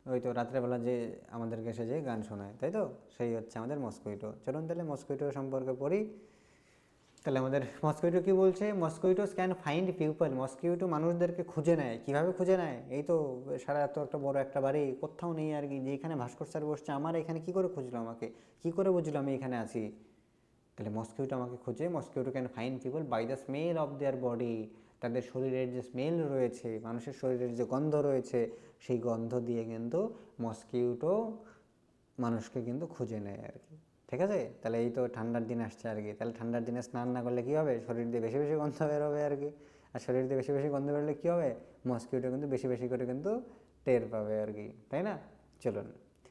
A: ওই তো রাত্রেবেলা যে আমাদেরকে এসে যে গান শোনায়, তাই তো? সেই হচ্ছে আমাদের মসকিউটো। চলুন তাহলে মসকিউটো সম্পর্কে পড়ি। তাহলে আমাদের মসকিউটো কি বলছে? মসকিউটোস ক্যান ফাইন্ড পিপল। মসকিউটো মানুষদেরকে খুঁজে নেয়। কীভাবে খুঁজে নেয়? এই তো সারা এত একটা বড় একটা বাড়ি, কোথাও নেই আর কি, যে এখানে ভাস্কর স্যার বসছে, আমার এখানে কী করে খুঁজলো আমাকে, কী করে বুঝলো আমি এখানে আছি? তাহলে মসকিউটো আমাকে খুঁজে। Mosquito can find people by the smell of their body. তাদের শরীরের যে স্মেল রয়েছে, মানুষের শরীরের যে গন্ধ রয়েছে, সেই গন্ধ দিয়ে কিন্তু মসকিউটো মানুষকে কিন্তু খুঁজে নেয় আর কি, ঠিক আছে? তাহলে এই তো ঠান্ডার দিন আসছে আর কি। তাহলে ঠান্ডার দিনে স্নান না করলে কী হবে? শরীর দিয়ে বেশি বেশি গন্ধ বেরোবে আর কি। আর শরীর দিয়ে বেশি বেশি গন্ধ বেরোলে কী হবে? মসকিউটো কিন্তু বেশি বেশি করে কিন্তু টের পাবে আর কি, তাই না? চলুন,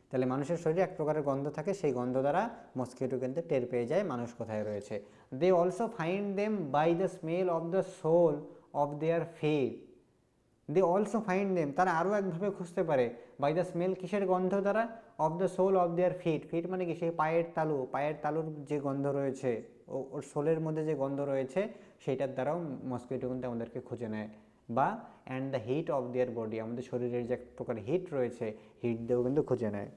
A: তাহলে মানুষের শরীরে এক প্রকারের গন্ধ থাকে, সেই গন্ধ দ্বারা মসকিউটো কিন্তু টের পেয়ে যায় মানুষ কোথায় রয়েছে। They also find them by the smell of the sole of their feet. They also find them, তারা আরও একভাবে খুঁজতে পারে। বাই দ্য স্মেল, কিসের গন্ধ দ্বারা? Of the sole of their feet. Feet মানে কি? সেই পায়ের তালু, পায়ের তালুর যে গন্ধ রয়েছে, ওর সোলের মধ্যে যে গন্ধ রয়েছে, সেইটার দ্বারাও মসকিউটো কিন্তু আমাদেরকে খুঁজে নেয়। বা and the heat of their body, আমাদের শরীরের যে এক প্রকার হিট রয়েছে, হিট দিয়েও কিন্তু খুঁজে নেয়।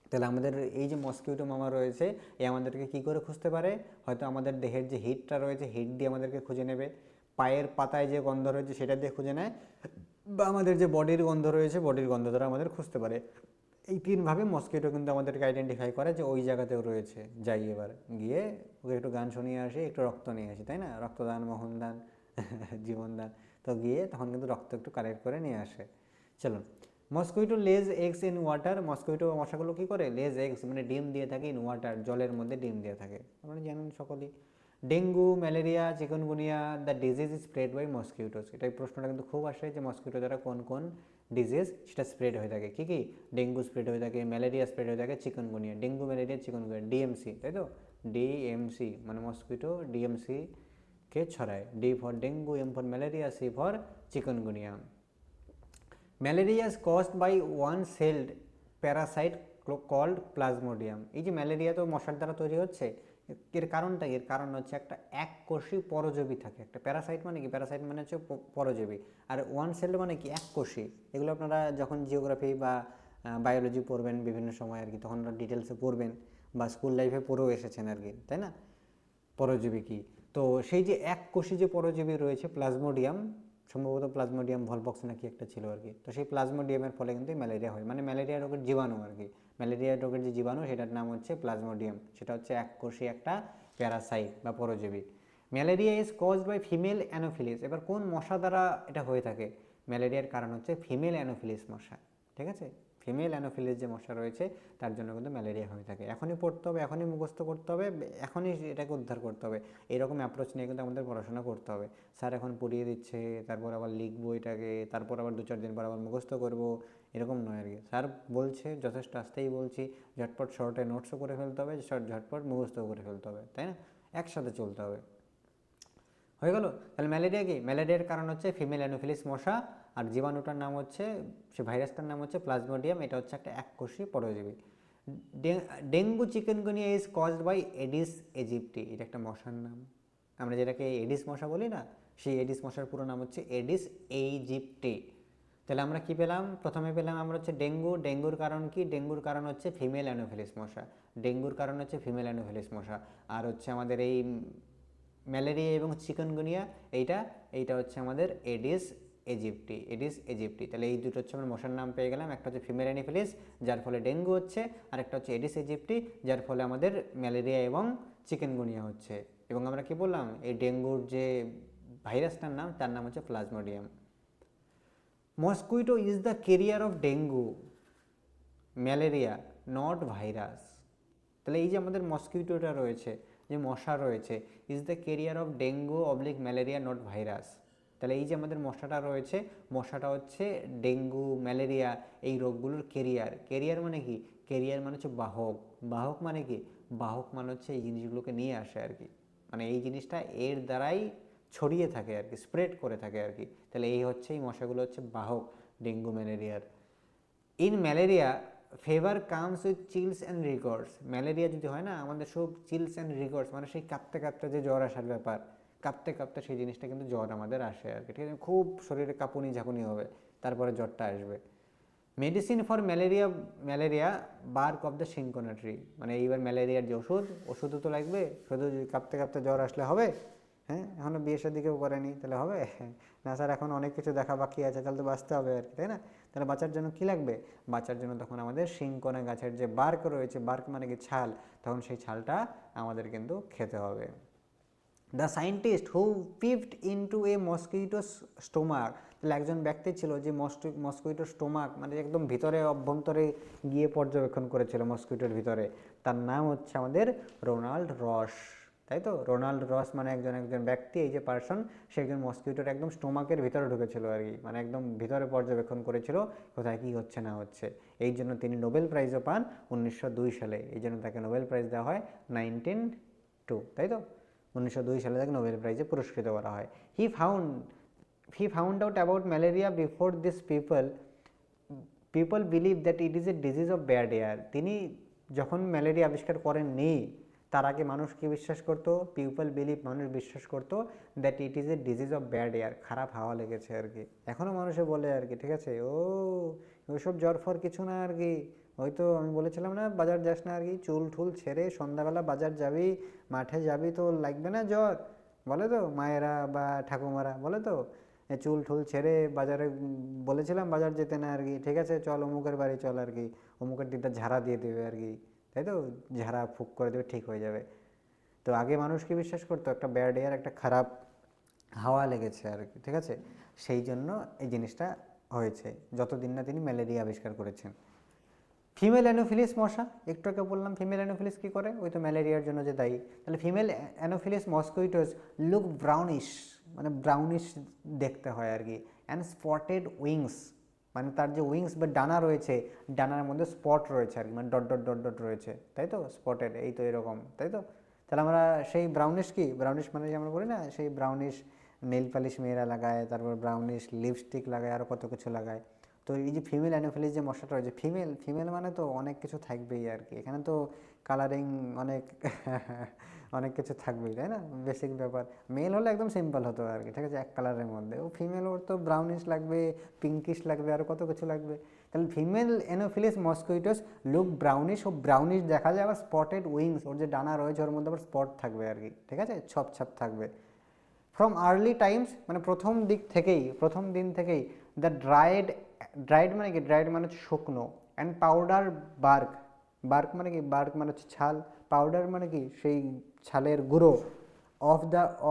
A: তাহলে আমাদের এই যে মসকিউটো মামা রয়েছে, এ আমাদেরকে কি করে খুঁজতে পারে? হয়তো আমাদের দেহের যে হিটটা রয়েছে, হিট দিয়ে আমাদেরকে খুঁজে নেবে, পায়ের পাতায় যে গন্ধ রয়েছে সেটা দিয়ে খুঁজে নেয়, বা আমাদের যে বডির গন্ধ রয়েছে বডির গন্ধ দ্বারা আমাদের খুঁজতে পারে। এই তিনভাবে মসকিউটো কিন্তু আমাদেরকে আইডেন্টিফাই করে যে ওই জায়গাতেও রয়েছে। যাই এবার গিয়ে ওকে একটু গান শুনিয়ে আসি, একটু রক্ত নিয়ে আসি, তাই না? রক্তদান মোহনদান জীবনদান। তো গিয়ে তখন কিন্তু রক্ত একটু কালেক্ট করে নিয়ে আসে। চলুন, মসকুইটো লেজ এগস ইন ওয়াটার। মসকুইটো মশাগুলো কী করে? লেজ এগস মানে ডিম দিয়ে থাকে ইন ওয়াটার, জলের মধ্যে ডিম দিয়ে থাকে, আপনারা জানেন সকলেই। Dengue, malaria, chikungunya the disease is spread by mosquitoes. এটাই প্রশ্নটা কিন্তু খুব আসে যে মসকিউটো দ্বারা কোন কোন ডিজিজ সেটা স্প্রেড হয়ে থাকে। কী কী? ডেঙ্গু স্প্রেড হয়ে থাকে, ম্যালেরিয়া স্প্রেড হয়ে থাকে, chikungunya. Dengue, malaria, chikungunya, DMC, তাই তো? ডিএমসি মানে মসকিউটো ডিএমসি কে ছড়ায়। D for dengue, M for malaria, C for chikungunya. Malaria is caused by one celled parasite called plasmodium. এই যে ম্যালেরিয়া তো মশার দ্বারা তৈরি হচ্ছে, এর কারণটা, এর কারণ হচ্ছে একটা এককোষী পরজীবী থাকে। একটা প্যারাসাইট মানে কি? প্যারাসাইট মানে হচ্ছে পরজীবী। আর ওয়ান সেলড মানে কি? এককোষী। এগুলো আপনারা যখন জিওগ্রাফি বা বায়োলজি পড়বেন বিভিন্ন সময় আর কি, তখন ডিটেলসে পড়বেন, বা স্কুল লাইফে পড়েও এসেছেন আর কি, তাই না? পরজীবী কি? তো সেই যে এককোষী যে পরজীবী রয়েছে প্লাজমোডিয়াম, সম্ভবত প্লাজমোডিয়াম ভলপক্স নাকি একটা ছিল আর কি, তো সেই প্লাজমোডিয়ামের ফলে কিন্তু ম্যালেরিয়া হয়, মানে ম্যালেরিয়া রোগের জীবাণু আর কি। ম্যালেরিয়া রোগের যে জীবাণু সেটার নাম হচ্ছে প্লাজমোডিয়াম, সেটা হচ্ছে এককোষী একটা প্যারাসাইট বা পরজীবী। Malaria is caused by female anopheles. এবার কোন মশা দ্বারা এটা হয়ে থাকে? ম্যালেরিয়ার কারণ হচ্ছে ফিমেল অ্যানোফিলিস মশা, ঠিক আছে? ফিমেল অ্যানোফিলিস যে মশা রয়েছে তার জন্য কিন্তু ম্যালেরিয়া হয়ে থাকে। এখনই পড়তে হবে, এখনই মুখস্থ করতে হবে, এখনই এটাকে উদ্ধার করতে হবে। এরকম অ্যাপ্রোচ নিয়ে কিন্তু আমাদের পড়াশোনা করতে হবে। স্যার এখন পড়িয়ে দিচ্ছে, তারপর আবার লিখবো এটাকে, তারপর আবার 2-4 দিন পর আবার মুখস্থ করবো, এরকম নয় আর কি। স্যার বলছে, যথেষ্ট আস্তেই বলছি, ঝটপট শর্টে নোটসও করে ফেলতে হবে, ঝটপট মুখস্থও করে ফেলতে হবে, তাই না? একসাথে চলতে হবে। হয়ে গেল? তাহলে ম্যালেরিয়া কি? ম্যালেরিয়ার কারণ হচ্ছে ফিমেল অ্যানোফিলিস মশা, আর জীবাণুটার নাম হচ্ছে, সে ভাইরাসটার নাম হচ্ছে প্লাজমোডিয়াম। এটা হচ্ছে একটা এককোষী পরজীবী। Dengue chikungunya is caused by aedes aegypti. এটা একটা মশার নাম, আমরা যেটাকে এডিস মশা বলি না, সেই এডিস মশার পুরো নাম হচ্ছে এডিস ইজিপ্টি। তাহলে আমরা কি পেলাম? প্রথমে পেলাম আমরা হচ্ছে ডেঙ্গু। ডেঙ্গুর কারণ কি? ডেঙ্গুর কারণ হচ্ছে ফিমেল অ্যানোফিলিস মশা। ডেঙ্গুর কারণ হচ্ছে ফিমেল অ্যানোফিলিস মশা। আর হচ্ছে আমাদের এই ম্যালেরিয়া এবং চিকেনগুনিয়া, এইটা হচ্ছে আমাদের এডিস ইজিপ্টি। Aedes aegypti. তাহলে এই দুটো হচ্ছে আমরা মশার নাম পেয়ে গেলাম। একটা হচ্ছে ফিমেল অ্যানোফিলিস, যার ফলে ডেঙ্গু হচ্ছে, আর একটা হচ্ছে এডিস ইজিপ্টি, যার ফলে আমাদের ম্যালেরিয়া এবং চিকেনগুনিয়া হচ্ছে। এবং আমরা কি বললাম? এই ডেঙ্গুর যে ভাইরাসটার নাম, তার নাম হচ্ছে plasmodium. Mosquito is the carrier of dengue, malaria, not virus. তাহলে এই যে আমাদের মসকিউটোটা রয়েছে, যে মশা রয়েছে, is the carrier of dengue oblique malaria, not virus. তাহলে এই যে আমাদের মশাটা রয়েছে, মশাটা হচ্ছে ডেঙ্গু, ম্যালেরিয়া এই রোগগুলোর ক্যারিয়ার। ক্যারিয়ার মানে কি? ক্যারিয়ার মানে হচ্ছে বাহক। বাহক মানে কি? বাহক মানে হচ্ছে এই জিনিসগুলোকে নিয়ে আসে আর কি, মানে এই জিনিসটা এর দ্বারাই ছড়িয়ে থাকে আর কি, স্প্রেড করে থাকে আর কি। তাহলে এই হচ্ছে, এই মশাগুলো হচ্ছে বাহক ডেঙ্গু ম্যালেরিয়ার। In malaria fever comes with chills and rigors. Malaria যদি হয় না, আমাদের সব চিলস অ্যান্ড রিকর্ডস মানে সেই কাঁপতে কাঁপতে যে জ্বর আসার ব্যাপার, কাঁপতে কাঁপতে সেই জিনিসটা কিন্তু জ্বর আমাদের আসে আর কি, ঠিক আছে? খুব শরীরে কাঁপুনি ঝাঁকুনি হবে, তারপরে জ্বরটা আসবে। Medicine for malaria bark of the cinchona tree. মানে এইবার ম্যালেরিয়ার যে ওষুধও তো লাগবে, শুধু কাঁপতে কাঁপতে জ্বর আসলে হবে? হ্যাঁ, এখনও বিয়ে শাদিকেও করেনি, তাহলে হবে? না স্যার, এখন অনেক কিছু দেখা বাকি আছে, তাহলে তো বাঁচতে হবে আর কি, তাই না? তাহলে বাঁচার জন্য কী লাগবে? বাঁচার জন্য তখন আমাদের সিনকোনা গাছের যে বার্ক রয়েছে, বার্ক মানে কি? ছাল, তখন সেই ছালটা আমাদের কিন্তু খেতে হবে। The scientist who peeped into a mosquito stomach. তাহলে একজন ব্যক্তি ছিল যে মসকিউটো স্টোমাক মানে একদম ভিতরে অভ্যন্তরে গিয়ে পর্যবেক্ষণ করেছিল মসকিউটোর ভিতরে, তার নাম হচ্ছে আমাদের রোনাল্ড রস, তাই তো? রোনাল্ড রস মানে একজন ব্যক্তি, এই যে পার্সন, সে একজন মসকিউটোর একদম স্টোমাকের ভিতরে ঢুকেছিল আর কি, মানে একদম ভিতরে পর্যবেক্ষণ করেছিল কোথায় কী হচ্ছে না হচ্ছে। এই জন্য তিনি নোবেল প্রাইজও পান 1902 সালে। এই জন্য তাকে নোবেল প্রাইজ দেওয়া হয় 1902, তাই তো? 1902 সালে তাকে নোবেল প্রাইজে পুরস্কৃত করা হয়। He found out about malaria before this people believe that it is a disease of bad air. তিনি যখন ম্যালেরিয়া আবিষ্কার করেননি, তার আগে মানুষ কি বিশ্বাস করতো, পিপল বিলিভ, মানুষ বিশ্বাস করতো that it is a disease of bad air, খারাপ হাওয়া লেগেছে আর কি। এখনও মানুষে বলে আর কি, ঠিক আছে, ওইসব জ্বর ফর কিছু না আর কি, ওই তো আমি বলেছিলাম না বাজার যাস না আর কি, চুল ঠুল ছেড়ে সন্ধ্যাবেলা বাজার যাবি, মাঠে যাবি, তো লাগবে না জ্বর, বলে তো মায়েরা বা ঠাকুমারা, বলে তো চুল ঠুল ছেড়ে বাজারে, বলেছিলাম বাজার যেতে না আর কি, ঠিক আছে চল অমুকের বাড়ি চল আর কি, অমুকের দিকটা ঝাড়া দিয়ে দেবে আর কি, তাই তো, ঝাড়া ফুক করে দেবে, ঠিক হয়ে যাবে। তো আগে মানুষ কি বিশ্বাস করতো, একটা ব্যাড এয়ার, একটা খারাপ হাওয়া লেগেছে আর কি, ঠিক আছে, সেই জন্য এই জিনিসটা হয়েছে, যতদিন না তিনি ম্যালেরিয়া আবিষ্কার করেছেন। ফিমেল অ্যানোফিলিস মশা, একটু আগে বললাম ফিমেল অ্যানোফিলিস কী করে, ওই তো ম্যালেরিয়ার জন্য যে দায়ী। তাহলে ফিমেল অ্যানোফিলিস মসকুইটোস লুক ব্রাউনিশ, মানে ব্রাউনিশ দেখতে হয় আর কি, অ্যান্ড স্পটেড উইংস, মানে তার যে উইংস বা ডানা রয়েছে, ডানার মধ্যে স্পট রয়েছে আর কি, মানে ডট ডট ডট ডট রয়েছে, তাই তো, স্পটেড, এই তো এরকম, তাই তো। তাহলে আমরা সেই ব্রাউনিশ, কি ব্রাউনিশ মানে যে আমরা বলি না, সেই ব্রাউনিশ নেল পালিশ মেয়েরা লাগায়, তারপর ব্রাউনিশ লিপস্টিক লাগায়, আরও কত কিছু লাগায়। তো এই যে ফিমেল অ্যানোফিলিস যে মশাটা রয়েছে, ফিমেল ফিমেল মানে তো অনেক কিছু থাকবেই আর কি, এখানে তো কালারিং অনেক অনেক কিছু থাকবেই, তাই না, বেসিক ব্যাপার। মেল হলে একদম সিম্পল হতো আর কি, ঠিক আছে, এক কালারের মধ্যে। ও ফিমেল, ওর তো ব্রাউনিশ লাগবে, পিঙ্কিশ লাগবে, আরও কত কিছু লাগবে। তাহলে ফিমেল অ্যানোফিলিস মসকুইটোস লুক ব্রাউনিশ, ও ব্রাউনিশ দেখা যায়, আবার স্পটেড উইংস, ওর যে ডানা রয়েছে ওর মধ্যে আবার স্পট থাকবে আর কি, ঠিক আছে, ছপ ছাপ থাকবে। ফ্রম আর্লি টাইমস, মানে প্রথম দিক থেকেই, প্রথম দিন থেকেই, দ্য ড্রাইড মানে কি, ড্রাইড মানে হচ্ছে শুকনো, অ্যান্ড পাউডার বার্ক, বার্ক মানে কি, বার্ক মানে হচ্ছে ছাল, পাউডার মানে কি সেই ছালের গুঁড়ো,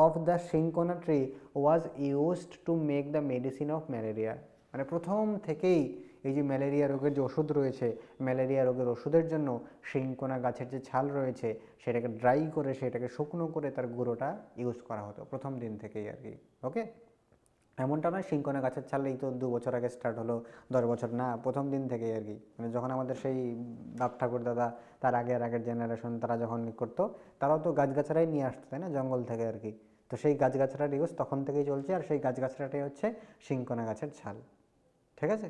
A: of the cinchona tree was used to make the medicine of malaria. মানে প্রথম থেকেই এই যে ম্যালেরিয়া রোগের যে ওষুধ রয়েছে, ম্যালেরিয়া রোগের ওষুধের জন্য সিনকোনা গাছের যে ছাল রয়েছে সেটাকে ড্রাই করে, সেটাকে শুকনো করে তার গুঁড়োটা ইউজ করা হতো প্রথম দিন থেকেই আর কি। ওকে, এমনটা নয় সিনকোনা গাছের ছাল এই তো 2 বছর আগে স্টার্ট হলো, 10 বছর না, প্রথম দিন থেকেই আর কি, মানে যখন আমাদের সেই বাপ ঠাকুর দাদা, তার আগের জেনারেশন, তারা যখন করতো, তারাও তো গাছগাছড়াই নিয়ে আসতো, তাই না, জঙ্গল থেকে আর কি। তো সেই গাছগাছড়ার ইউজ তখন থেকেই চলছে, আর সেই গাছগাছড়াটাই হচ্ছে সিনকোনা গাছের ছাল, ঠিক আছে।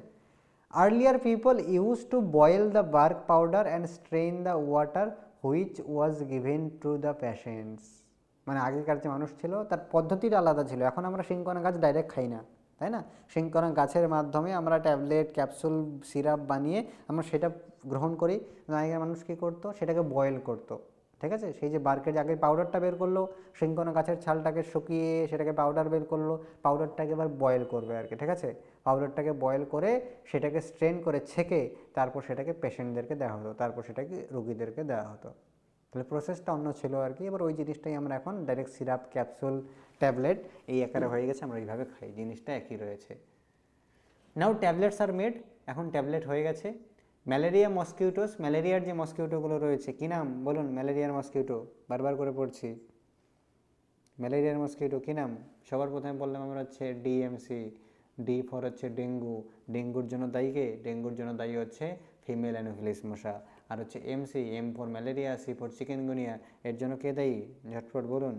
A: Earlier people use to boil the bark powder and strain the water which was given to the patients. মানে আগেকার যে মানুষ ছিল তার পদ্ধতিটা আলাদা ছিল, এখন আমরা সিনকোনা গাছ ডাইরেক্ট খাই না, তাই না, সিনকোনা গাছের মাধ্যমে আমরা ট্যাবলেট, ক্যাপসুল, সিরাপ বানিয়ে আমরা সেটা গ্রহণ করি। আগেকার মানুষ কী করতো, সেটাকে বয়েল করতো, ঠিক আছে, সেই যে বার্কের আগে পাউডারটা বের করলো, সিনকোনা গাছের ছালটাকে শুকিয়ে সেটাকে পাউডার বের করলো, পাউডারটাকে এবার বয়েল করবে আর কি, ঠিক আছে, পাউডারটাকে বয়েল করে সেটাকে স্ট্রেন করে ছেঁকে তারপর সেটাকে পেশেন্টদেরকে দেওয়া হতো, তারপর সেটাকে রুগীদেরকে দেওয়া হতো। তাহলে প্রসেসটা অন্য ছিল আর কি। এবার ওই জিনিসটাই আমরা এখন ডাইরেক্ট সিরাপ, ক্যাপসুল, ট্যাবলেট এই আকারে হয়ে গেছে, আমরা এইভাবে খাই, জিনিসটা একই রয়েছে। নাও ট্যাবলেটস আর মেড, এখন ট্যাবলেট হয়ে গেছে। ম্যালেরিয়া মসকিউটোস, ম্যালেরিয়ার যে মসকিউটোগুলো রয়েছে, কী নাম বলুন, ম্যালেরিয়ার মসকিউটো, বারবার করে পড়ছি, ম্যালেরিয়ার মসকিউটো কী নাম, সবার প্রথমে বললাম আমরা হচ্ছে ডিএমসি, ডি ফর হচ্ছে ডেঙ্গু, ডেঙ্গুর জন্য দায়ী কে, ডেঙ্গুর জন্য দায়ী হচ্ছে ফিমেল অ্যানোফিলিস মশা। আর হচ্ছে MC, M for malaria, C for chikungunya, এর জন্য কে দায়ী, ঝটপট বলুন,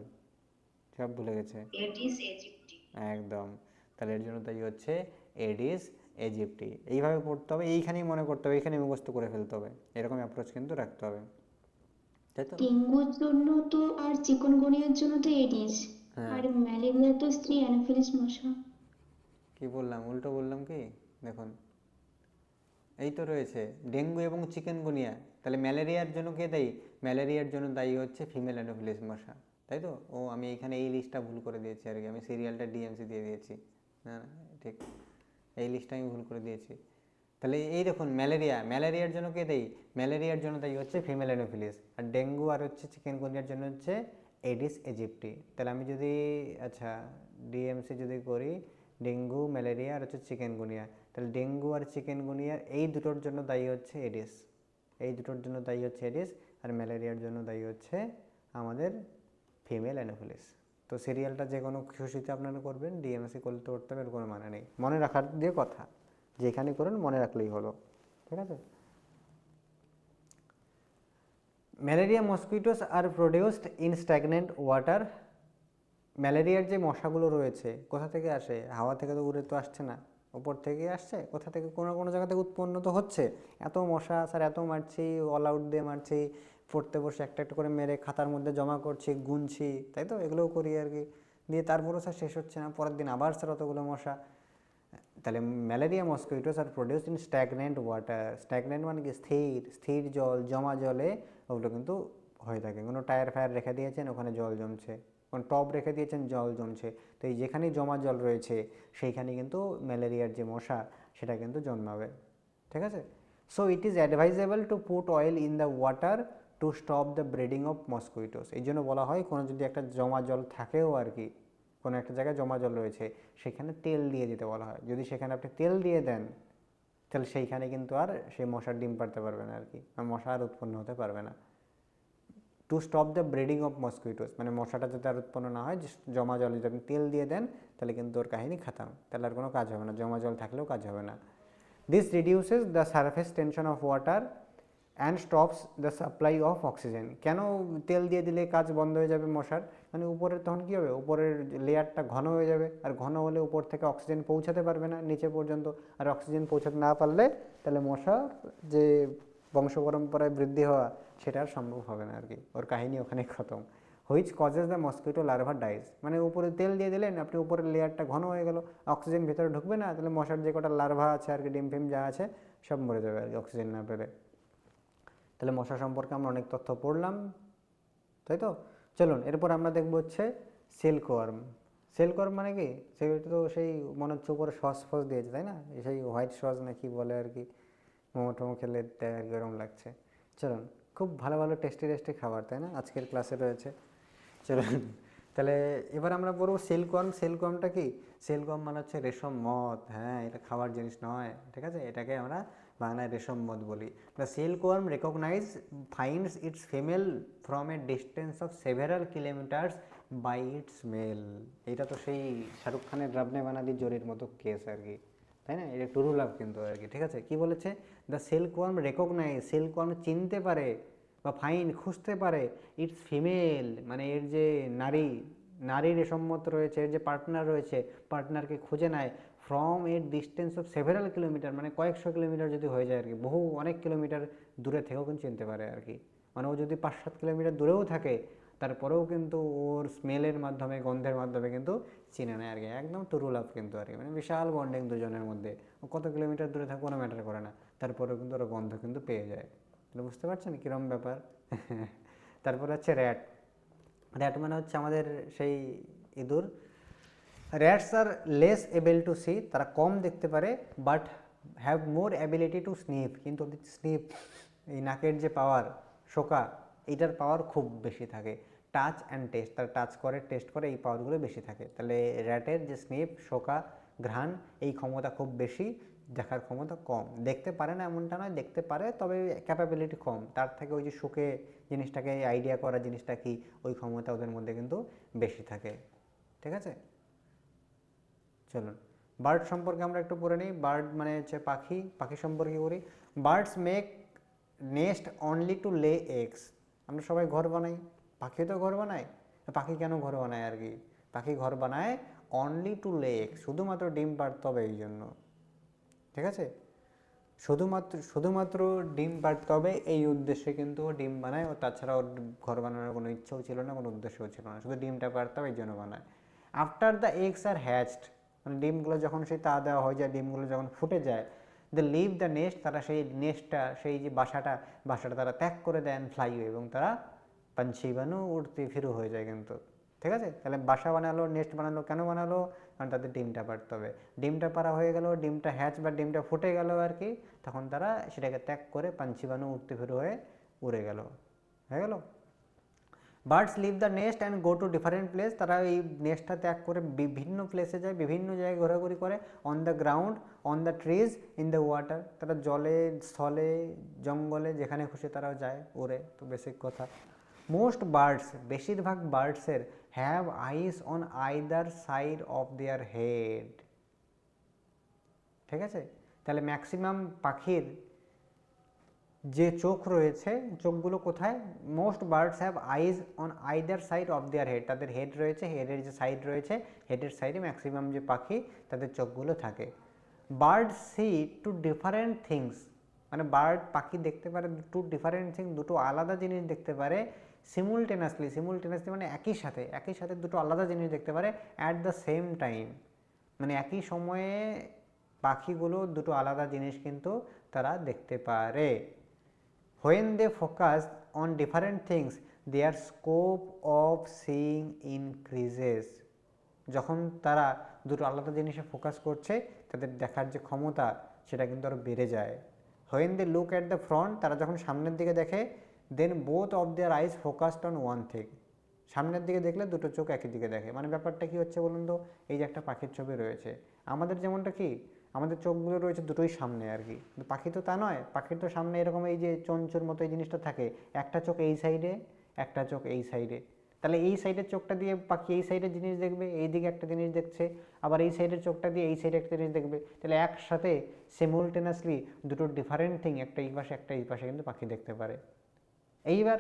A: সব ভুলে গেছে,
B: এডিস ইজিপ্টি।
A: একদম। তাহলে এর জন্য দায়ী হচ্ছে এডিস ইজিপ্টি। এইভাবে পড়তে হবে, এইখানেই মনে করতে হবে, এইখানেই মুখস্থ করে ফেলতে হবে, এরকম অ্যাপ্রোচ কিন্তু রাখতে হবে, তাই তো।
B: ডেঙ্গুর জন্য তো আর চিকনগুনিয়ার জন্য তো এডিস,
A: হ্যাঁ,
B: আর ম্যালেরিয়া তো স্ত্রী অ্যানোফিলিস মশা।
A: কি বললাম, উল্টো বললাম কি, দেখুন এই তো রয়েছে ডেঙ্গু এবং চিকেনগুনিয়া। তাহলে ম্যালেরিয়ার জন্য কে দায়ী, ম্যালেরিয়ার জন্য দায়ী হচ্ছে ফিমেল অ্যানোফিলিস মশা, তাই তো। ও আমি এইখানে এই লিস্টটা ভুল করে দিয়েছি আর কি, আমি সিরিয়ালটা ডিএমসি দিয়ে দিয়েছি, না না ঠিক, এই লিস্টটা আমি ভুল করে দিয়েছি। তাহলে এই দেখুন ম্যালেরিয়া, ম্যালেরিয়ার জন্য কে দায়ী, ম্যালেরিয়ার জন্য দায়ী হচ্ছে ফিমেল অ্যানোফিলিস, আর ডেঙ্গু আর হচ্ছে চিকেনগুনিয়ার জন্য হচ্ছে এডিস ইজিপ্টি। তাহলে আমি যদি, আচ্ছা, ডিএমসি যদি করি, ডেঙ্গু, ম্যালেরিয়া আর হচ্ছে চিকেনগুনিয়া, তাহলে ডেঙ্গু আর চিকেনগুনিয়ার এই দুটোর জন্য দায়ী হচ্ছে এডিস, এই দুটোর জন্য দায়ী হচ্ছে এডিস, আর ম্যালেরিয়ার জন্য দায়ী হচ্ছে আমাদের ফিমেল অ্যানোফিলিস। তো সিরিয়ালটা যে কোনো খুশিতে আপনারা করবেন, ডিএমএসি করতে করতে হবে এর কোনো মানে নেই, মনে রাখার দিয়ে কথা, যেখানে করুন মনে রাখলেই হলো, ঠিক আছে। Malaria mosquitoes are produced in stagnant water. ম্যালেরিয়ার যে মশাগুলো রয়েছে কোথা থেকে আসে, হাওয়া থেকে তো উড়ে তো আসছে না, উপর থেকে আসছে, কোথা থেকে কোনো কোনো জায়গা থেকে উৎপন্ন তো হচ্ছে। এত মশা স্যার, এত মারছি, অল আউট দিয়ে মারছি, পড়তে বসে একটা একটা করে মেরে খাতার মধ্যে জমা করছি, গুনছি, তাই তো, এগুলোও করি আর কি। দিয়ে তারপরও স্যার শেষ হচ্ছে না, পরের দিন আবার স্যার অতগুলো মশা। তাহলে malaria mosquitoes are produced in stagnant water. Stagnant মানে কি, স্থির, স্থির জল, জমা জলে ওগুলো কিন্তু হয়ে থাকে। কোনো টায়ার ফায়ার রেখে দিয়েছেন, ওখানে জল জমছে, কোনো টব রেখে দিয়েছেন, জল জমছে, তো এই যেখানেই জমা জল রয়েছে সেইখানে কিন্তু ম্যালেরিয়ার যে মশা সেটা কিন্তু জন্মাবে। ঠিক আছে। So it is advisable to put oil in the water to stop the breeding of mosquitoes. এই জন্য বলা হয় কোনো যদি একটা জমা জল থাকেও আর কি, কোনো একটা জায়গায় জমা জল রয়েছে, সেখানে তেল দিয়ে দিতে বলা হয়। যদি সেখানে আপনি তেল দিয়ে দেন তাহলে সেইখানে কিন্তু আর সেই মশার ডিম পাড়তে পারবে না আর কি, মশা আর উৎপন্ন হতে পারবে না। To stop the breeding of mosquitoes মানে মশাটা যাতে আর উৎপন্ন না হয়, জমা জল যদি আপনি তেল দিয়ে দেন তাহলে কিন্তু ওর কাহিনী খাতাম, তাহলে আর কোনো কাজ হবে না, জমা জল থাকলেও কাজ হবে না। This reduces the surface tension of water and stops the supply of oxygen. কেন তেল দিয়ে দিলে কাজ বন্ধ হয়ে যাবে মশার? মানে উপরের তখন কী হবে, উপরের লেয়ারটা ঘন হয়ে যাবে, আর ঘন হলে উপর থেকে অক্সিজেন পৌঁছাতে পারবে না নিচে পর্যন্ত, আর অক্সিজেন পৌঁছাতে না পারলে তাহলে মশার যে বংশ পরম্পরায় বৃদ্ধি হওয়া সেটা আর সম্ভব হবে না আর কি, ওর কাহিনী ওখানে খতম। Which causes the mosquito larva dies. মানে উপরে তেল দিয়ে দিলেন আপনি, উপরের লেয়ারটা ঘন হয়ে গেল, অক্সিজেন ভেতরে ঢুকবে না, তাহলে মশার যে কটা লার্ভা আছে আর কি, ডিম ফিম যা আছে সব মরে যাবে আর কি অক্সিজেন না পেলে। তাহলে মশা সম্পর্কে আমরা অনেক তথ্য পড়লাম, তাই তো। চলুন এরপর আমরা দেখব হচ্ছে সিল্কওয়ার্ম। সিল্কওয়ার্ম মানে কি, সেটা তো সেই মনে হচ্ছে উপরে সস ফস দিয়েছে, তাই না, সেই হোয়াইট সস না কি বলে আর কি, মোমো টোমো খেলে আর কি এরকম লাগছে। চলুন, খুব ভালো ভালো টেস্টি টেস্টি খাবার, তাই না, আজকের ক্লাসে রয়েছে। চলুন তাহলে এবার আমরা পড়বো সিল্কওয়ার্ম। সিল্কওয়ার্মটা কি? সিল্কওয়ার্ম মানে হচ্ছে রেশম মদ। হ্যাঁ, এটা খাওয়ার জিনিস নয়, ঠিক আছে, এটাকে আমরা বাংলায় রেশম মদ বলি। The silkworm recognise finds its female from a distance of several kilometres by its smell. এটা তো সেই শাহরুখ খানের রাবনে বানাদি জোরের মতো কেস আর কি, তাই না, এটা টুরু লাভ কিন্তু আর কি। ঠিক আছে, কি বলেছে, দ্য সিল্কওয়ার্ম রেকগনাইজ, সিল্কওয়ার্ম চিনতে পারে বা ফাইন খুঁজতে পারে, ইটস ফিমেল মানে এর যে নারী, নারী রেশমমত রয়েছে, এর যে পার্টনার রয়েছে, পার্টনারকে খুঁজে নেয় ফ্রম এর ডিস্টেন্স অফ সেভারাল কিলোমিটার, মানে কয়েকশো কিলোমিটার যদি হয়ে যায় আর কি, বহু অনেক কিলোমিটার দূরে থেকেও কিন্তু চিনতে পারে আর কি। মানে ও যদি 5-7 কিলোমিটার দূরেও থাকে তারপরেও কিন্তু ওর স্মেলের মাধ্যমে, গন্ধের মাধ্যমে কিন্তু চিনে নেয় আর কি, একদম টুরুলাভ কিন্তু আর কি, মানে বিশাল বন্ডিং দুজনের মধ্যে। ও কত কিলোমিটার দূরে থাকে কোনো ম্যাটার করে না, তারপরেও কিন্তু ওরা গন্ধ কিন্তু পেয়ে যায়। তাহলে বুঝতে পারছেন কীরকম ব্যাপার। তারপরে হচ্ছে র্যাট। র্যাট মানে হচ্ছে আমাদের সেই ইঁদুর। Rats are less able to see, তারা কম দেখতে পারে, but have more ability to sniff, কিন্তু ওদের স্নিফ, এই নাকের যে পাওয়ার, শোকা, এইটার পাওয়ার খুব বেশি থাকে। টাচ অ্যান্ড টেস্ট, তারা টাচ করে, টেস্ট করে, এই পাওয়ারগুলো বেশি থাকে। তাহলে র্যাটের যে স্নিফ, শোকা, ঘ্রাণ, এই ক্ষমতা খুব বেশি, দেখার ক্ষমতা কম। দেখতে পারে না এমনটা নয়, দেখতে পারে, তবে ক্যাপাবিলিটি কম তার থেকে। ওই যে শোকে জিনিসটাকে আইডিয়া করা জিনিসটা কি, ওই ক্ষমতা ওদের মধ্যে কিন্তু বেশি থাকে। ঠিক আছে, চলুন বার্ড সম্পর্কে আমরা একটু পড়ে নিই। বার্ড মানে হচ্ছে পাখি, পাখি সম্পর্কে করি। Birds make nest only to lay eggs. আমরা সবাই ঘর বানাই, পাখি তো ঘর বানায়। পাখি কেন ঘর বানায় আর কি, পাখি ঘর বানায় অনলি টু লে এগস, শুধুমাত্র ডিম পাড়তে হবে এই জন্য। ঠিক আছে, শুধুমাত্র ডিম পাড়তে হবে এই উদ্দেশ্যে কিন্তু ও ডিম বানায়, ও তাছাড়া ওর ঘর বানানোর কোনো ইচ্ছেও ছিল না, কোনো উদ্দেশ্যও ছিল না, শুধু ডিমটা পাড়তে হবে এই জন্য বানায়। After the eggs are hatched, মানে ডিমগুলো যখন সেই তা দেওয়া হয়ে যায়, ডিমগুলো যখন ফুটে যায়, দে লিভ দ্য নেস্ট, তারা সেই নেস্টটা, সেই যে বাসাটা তারা ত্যাগ করে দেন, ফ্লাই, এবং তারা পাঞ্ছি বানু, উড়তে ফিরু হয়ে যায় কিন্তু। ঠিক আছে, তাহলে বাসা বানালো, নেস্ট বানালো, কেন বানালো, কারণ তাদের ডিমটা পাড়তে হবে। ডিমটা পাড়া হয়ে গেল, ডিমটা হ্যাচ বা ডিমটা ফুটে গেল আর কি, তখন তারা সেটাকে ত্যাগ করে পাঞ্ছি বানু, উড়তে ফিরু হয়ে উড়ে গেল, হয়ে গেল। Birds leave the nest and go to different place, তারা এই নেস্টটা ত্যাগ করে বিভিন্ন প্লেসে যায়, বিভিন্ন জায়গায় ঘোরাঘুরি করে। On the ground, on the trees, in the water, তারা জলে, স্থলে, জঙ্গলে, যেখানে খুশি তারাও যায়, উড়ে, তো বেসিক কথা। মোস্ট বার্ডস, বেশিরভাগ বার্ডসের, have eyes on either side of their head. ঠিক আছে, তাহলে ম্যাক্সিমাম পাখির যে চোখ রয়েছে, চোখগুলো কোথায়, most birds have eyes on either side of their head, তাদের হেড রয়েছে, হেডের যে সাইড রয়েছে, হেডের সাইডে ম্যাক্সিমাম যে পাখি তাদের চোখগুলো থাকে। Bird see two different things, মানে বার্ড পাখি দেখতে পারে দুটো ডিফারেন্ট থিং, দুটো আলাদা জিনিস দেখতে পারে সিমুলটেনাসলি মানে একই সাথে দুটো আলাদা জিনিস দেখতে পারে অ্যাট দ্য সেম টাইম। মানে একই সময়ে পাখিগুলো দুটো আলাদা জিনিস কিন্তু তারা দেখতে পারে। when they focus on different things their scope of seeing increases। যখন তারা দুটো আলাদা জিনিসে ফোকাস করছে তাদের দেখার যে ক্ষমতা সেটা কিন্তু আরও বেড়ে যায়। when they look at the front, তারা যখন সামনের দিকে দেখে then both of their eyes focused on one thing। সামনের দিকে দেখলে দুটো চোখ একই দিকে দেখে। মানে ব্যাপারটা কি হচ্ছে বলুন তো, এই যে একটা পাখির ছবি রয়েছে, আমাদের যেমনটা কি আমাদের চোখগুলো রয়েছে দুটোই সামনে আর কি, কিন্তু পাখি তো তা নয়, পাখির তো সামনে এরকম এই যে চঞ্চুর মতো এই জিনিসটা থাকে, একটা চোখ এই সাইডে একটা চোখ এই সাইডে। তাহলে এই সাইডের চোখটা দিয়ে পাখি এই সাইডের জিনিস দেখবে, এই দিকে একটা জিনিস দেখছে, আবার এই সাইডের চোখটা দিয়ে এই সাইডে একটা জিনিস দেখবে। তাহলে একসাথে সিমুলটেনাসলি দুটো ডিফারেন্ট থিং, একটা এই পাশে একটা এই পাশে কিন্তু পাখি দেখতে পারে। এইবার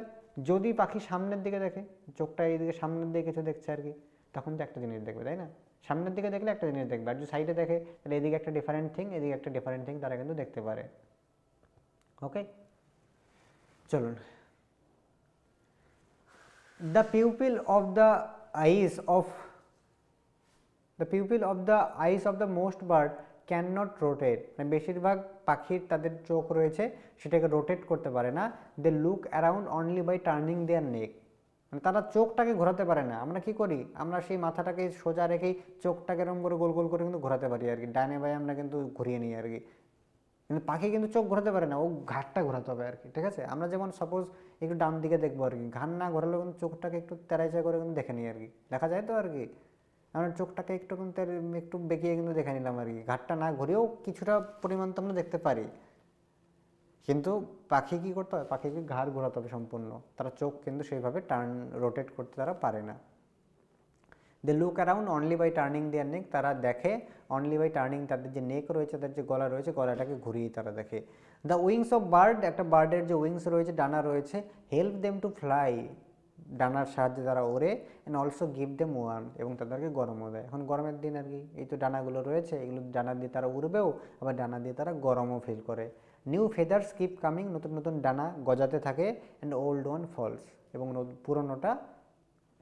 A: যদি পাখি সামনের দিকে দেখে, চোখটা এইদিকে সামনের দিকে কিছু দেখছে আর কি, তখন তো একটা জিনিস দেখবে, তাই না? সামনের দিকে দেখলে একটা জিনিস দেখবে, আর যদি সাইডে দেখে তাহলে এদিকে একটা ডিফারেন্ট থিং এদিকে একটা ডিফারেন্ট থিং তারা কিন্তু দেখতে পারে। ওকে, চলুন। The pupil of the eyes of the most bird cannot rotate। মানে বেশিরভাগ পাখির তাদের চোখ রয়েছে সেটাকে রোটেট করতে পারে না। They look around only by turning their neck। মানে তারা চোখটাকে ঘোরাতে পারে না। আমরা কি করি, আমরা সেই মাথাটাকে সোজা রেখেই চোখটাকে এরকম করে গোল গোল করে কিন্তু ঘোরাতে পারি আর কি, ডানে বায়ে আমরা কিন্তু ঘুরিয়ে নিই আর কি। কিন্তু পাখি কিন্তু চোখ ঘোরাতে পারে না, ও ঘাটটা ঘোরাতে হবে আর কি, ঠিক আছে? আমরা যেমন সাপোজ একটু ডান দিকে দেখবো আর কি, ঘাট না ঘোরালেও কিন্তু চোখটাকে একটু তেরাইচা করে কিন্তু দেখে নিই আর কি, দেখা যায় তো আর কি। আমরা চোখটাকে একটু কিন্তু একটু বেঁকিয়ে কিন্তু দেখে নিলাম আর কি, ঘাটটা না ঘুরেও কিছুটা পরিমাণ তো আমরা দেখতে পারি। কিন্তু পাখি কি করতে হয়, পাখিকে ঘাড় ঘোরাতে হবে সম্পূর্ণ, তারা চোখ কিন্তু সেইভাবে টার্ন রোটেট করতে তারা পারে না। They look around only by turning their neck. তারা দেখে অনলি বাই টার্নিং, তাদের যে নেক রয়েছে, তাদের যে গলা রয়েছে, গলাটাকে ঘুরিয়ে তারা দেখে। দ্য উইংস অফ বার্ড, একটা বার্ডের যে উইংস রয়েছে, ডানা রয়েছে, হেল্প দেম টু ফ্লাই, ডানার সাহায্যে তারা ওড়ে, and also give them warm, এবং তাদেরকে গরমও দেয়। এখন গরমের দিন আর কি, এই তো ডানাগুলো রয়েছে, এগুলো ডানা দিয়ে তারা উড়বেও, আবার ডানা দিয়ে তারা গরমও ফিল করে। নিউ ফেদার্স কিপ কামিং, নতুন নতুন ডানা গজাতে থাকে, অ্যান্ড ওল্ড ওয়ান ফলস, এবং পুরনোটা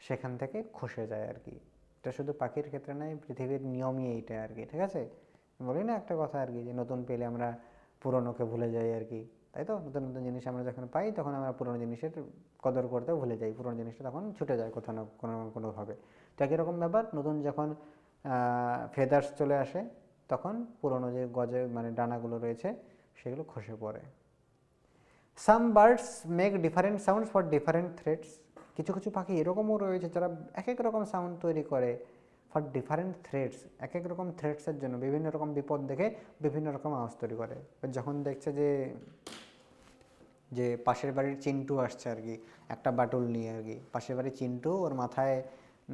A: সেখান থেকে খসে যায় আর কি। এটা শুধু পাখির ক্ষেত্রে নয়, পৃথিবীর নিয়মই এইটা আর কি, ঠিক আছে? বলি না একটা কথা আর কি, যে নতুন পেলে আমরা পুরনোকে ভুলে যাই আর কি, তাই তো? নতুন নতুন জিনিস আমরা যখন পাই তখন আমরা পুরনো জিনিসের কদর করতে ভুলে যাই, পুরনো জিনিসটা তখন ছুটে যায় কোথাও না কোনোভাবে। তো একই রকম ব্যাপার, নতুন যখন ফেদার্স চলে আসে তখন পুরনো যে গজে মানে ডানাগুলো রয়েছে সেগুলো খসে পড়ে। সাম birds make different sounds for different threats. কিছু কিছু পাখি এরকমও রয়েছে যারা এক এক রকম সাউন্ড তৈরি করে ফর ডিফারেন্ট থ্রেটস, এক এক রকম থ্রেটসের জন্য, বিভিন্ন রকম বিপদ দেখে বিভিন্ন রকম আওয়াজ তৈরি করে। যখন দেখছে যে যে পাশের বাড়ির চিন্টু আসছে আর কি, একটা বাটুল নিয়ে আর কি, পাশের বাড়ির চিন্টু ওর মাথায়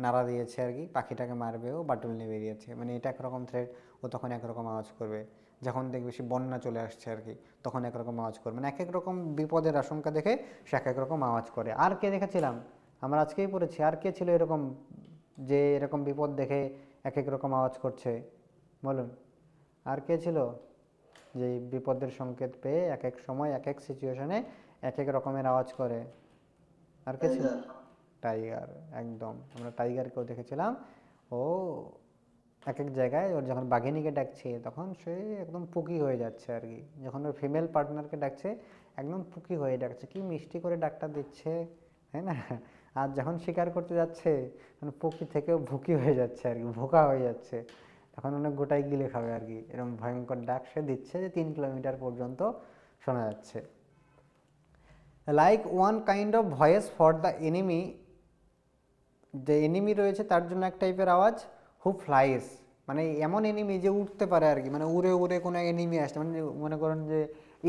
A: নাড়া দিয়েছে আর কি, পাখিটাকে মারবে, ও বাটুল নিয়ে বেরিয়েছে, মানে এটা একরকম থ্রেট, ও তখন একরকম আওয়াজ করবে। যখন দেখবে সে বন্যা চলে আসছে আর কি, তখন একরকম আওয়াজ করবে। মানে এক এক রকম বিপদের আশঙ্কা দেখে সে এক এক রকম আওয়াজ করে। আর কে দেখেছিলাম আমরা আজকেই পড়েছি, আর কে ছিল এরকম যে এরকম বিপদ দেখে এক এক রকম আওয়াজ করছে, বলুন আর কে ছিল যে বিপদের সংকেত পেয়ে এক এক সময় এক এক সিচুয়েশনে এক এক রকমের আওয়াজ করে? আর কে ছিল? টাইগার, একদম। আমরা টাইগারকেও দেখেছিলাম, ও এক এক জায়গায় ওর যখন বাঘিনীকে ডাকছে তখন সে একদম পুকি হয়ে যাচ্ছে আর কি, যখন ওর ফিমেল পার্টনারকে ডাকছে একদম পুকি হয়ে ডাকছে, কি মিষ্টি করে ডাকটা দিচ্ছে, তাই না? আর যখন শিকার করতে যাচ্ছে মানে পুকি থেকেও ভুকি হয়ে যাচ্ছে আর কি, ভোকা হয়ে যাচ্ছে, তখন অনেক গোটাই গিলে খাবে আর কি, এরকম ভয়ঙ্কর ডাক সে দিচ্ছে যে 3 কিলোমিটার পর্যন্ত শোনা যাচ্ছে। Like one kind of voice for the enemy, যে এনিমি রয়েছে তার জন্য এক টাইপের আওয়াজ, হু ফ্লাইস, মানে এমন এনিমি যে উঠতে পারে আর কি, মানে উড়ে উড়ে কোনো এনিমি আসছে, মানে মনে করেন যে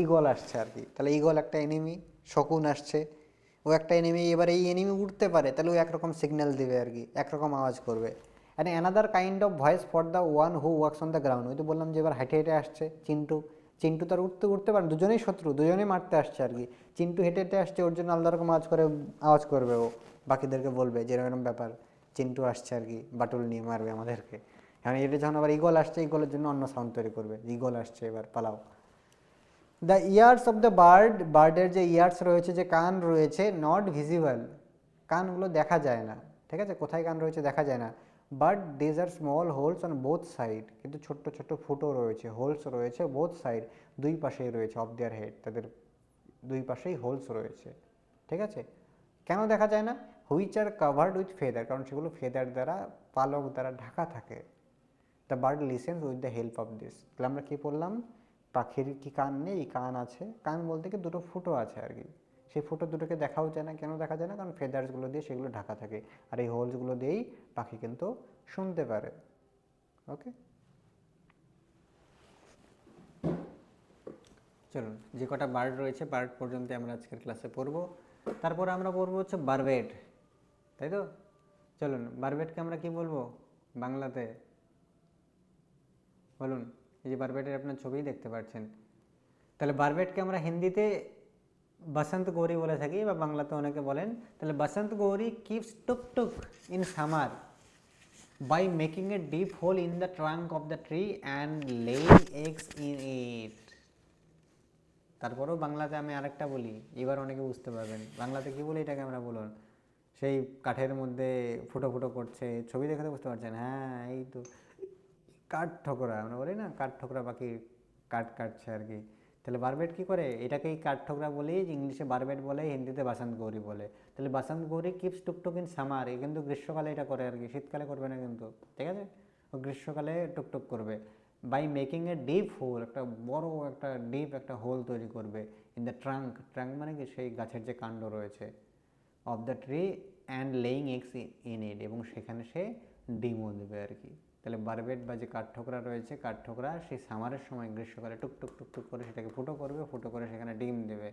A: ঈগল আসছে আর কি, তাহলে ঈগল একটা এনিমি, শকুন আসছে ও একটা এনিমি, এবার এই এনিমি উঠতে পারে তাহলে ও একরকম সিগন্যাল দেবে আর কি, একরকম আওয়াজ করবে। And another kind of voice for the one who works on the ground, ওই তো বললাম যে এবার হেঁটে হেঁটে আসছে চিন্টু, চিন্টু তার উঠতে পারে, দুজনেই শত্রু, দুজনেই মারতে আসছে আর কি, চিন্টু হেঁটে হেঁটে আসছে, ওর জন্য আলাদা রকম আওয়াজ করবে, ও বাকিদেরকে বলবে যে এরকম ব্যাপার, চিন্টু আসছে আর কি, বাটুল নিয়ে মারবে আমাদেরকে। এখন এটা যখন আবার ঈগল আসছে, ঈগলের জন্য অন্য সাউন্ড তৈরি করবে, ঈগল আসছে এবার পালাও। The ears of the bird, বার্ডের যে ইয়ার্স রয়েছে, যে কান রয়েছে, নট ভিজিবল, কানগুলো দেখা যায় না, ঠিক আছে, কোথায় কান রয়েছে দেখা যায় না, but these are small holes on both side, কিন্তু ছোট্ট ছোট্ট ফুটো রয়েছে, হোলস রয়েছে বোথ সাইড, দুই পাশেই রয়েছে, অফ দেয়ার হেড, তাদের দুই পাশেই হোলস রয়েছে, ঠিক আছে। কেন দেখা যায় না? Which are covered with feather, কারণ সেগুলো ফেদার দ্বারা, পালক দ্বারা ঢাকা থাকে। The bird listens with the help of this. তাহলে আমরা কী পড়লাম? পাখির কি কান নেই? কান আছে। কান বলতে কি দুটো ফুটো আছে আর কি, সেই ফুটো দুটোকে দেখাও যায় না। কেন দেখা যায় না? কারণ ফেদার্সগুলো দিয়ে সেগুলো ঢাকা থাকে, আর এই হোলসগুলো দিয়েই পাখি কিন্তু শুনতে পারে। ওকে, চলুন, যে কটা বার্ড রয়েছে বার্ড পর্যন্ত আমরা আজকের ক্লাসে পড়বো। তারপরে আমরা পড়বো হচ্ছে বারবেট, তাই তো? চলুন, বারবেটকে আমরা কি বলবো বাংলাতে বলুন? এই যে বারবেটের আপনার ছবিই দেখতে পাচ্ছেন। তাহলে বারবেটকে আমরা হিন্দিতে বসন্ত গৌরী বলে থাকি, বা বাংলাতে অনেকে বলেন। তাহলে বসন্ত গৌরী কিপস টুক টুক in summer by making a deep hole in the trunk of the tree and laying eggs in it. তারপরেও বাংলাতে আমি আরেকটা বলি, এবার অনেকে বুঝতে পারবেন বাংলাতে কি বলি এটাকে আমরা বলুন। সেই কাঠের মধ্যে ফুটো ফুটো করছে, ছবি দেখে তো বুঝতে পারছেন, হ্যাঁ এই তো কাঠ ঠোকরা, আমরা বলি না কাঠ ঠোকরা পাখি কাঠ কাটছে আর কি। তাহলে বারবেট কী করে? এটাকেই কাঠ ঠোকরা বলি, ইংলিশে বারবেট বলে, হিন্দিতে বাসন্ত গৌরী বলে। তাহলে বাসন্ত গৌরী কিপস টুকটুক ইন সামার, এ কিন্তু গ্রীষ্মকালে এটা করে আর কি, শীতকালে করবে না কিন্তু, ঠিক আছে? ও গ্রীষ্মকালে টুকটুক করবে। By making a deep hole, একটা বড় একটা ডিপ একটা হোল তৈরি করবে ইন দ্য ট্রাঙ্ক, ট্রাঙ্ক মানে কি সেই গাছের যে কাণ্ড রয়েছে, of the tree and laying eggs in ইট, এবং সেখানে সে ডিমও দেবে আর কি। তাহলে বারবেট বা যে কাঠঠোকরা রয়েছে, কাঠঠোকরা সেই সামারের সময় গ্রীষ্মকালে টুকটুক টুকটুক করে সেটাকে ফুটো করবে, ফুটো করে সেখানে ডিম দেবে।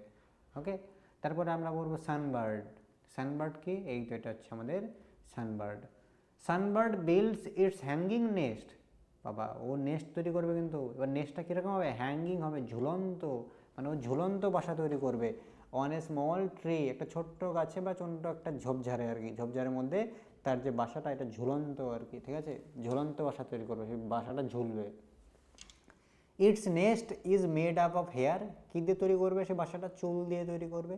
A: ওকে, তারপরে আমরা বলবো সানবার্ড। সানবার্ড কি? এই তো, এটা হচ্ছে আমাদের sunbird. Sunbird builds it's hanging nest. বাবা, ও নেস্ট তৈরি করবে, কিন্তু এবার নেস্টটা কীরকম হবে? হ্যাঙ্গিং হবে, ঝুলন্ত, মানে ও ঝুলন্ত বাসা তৈরি করবে অন এ স্মল ট্রি, একটা ছোট্ট গাছে বা ছোট্ট একটা ঝোপঝাড়ে আর কি, ঝোপঝাড়ের মধ্যে তার যে বাসাটা, এটা ঝুলন্ত আর কি, ঠিক আছে, ঝুলন্ত বাসা তৈরি করবে, সেই বাসাটা ঝুলবে। Its nest is made up of hair, কী দিয়ে তৈরি করবে সে বাসাটা? চুল দিয়ে তৈরি করবে।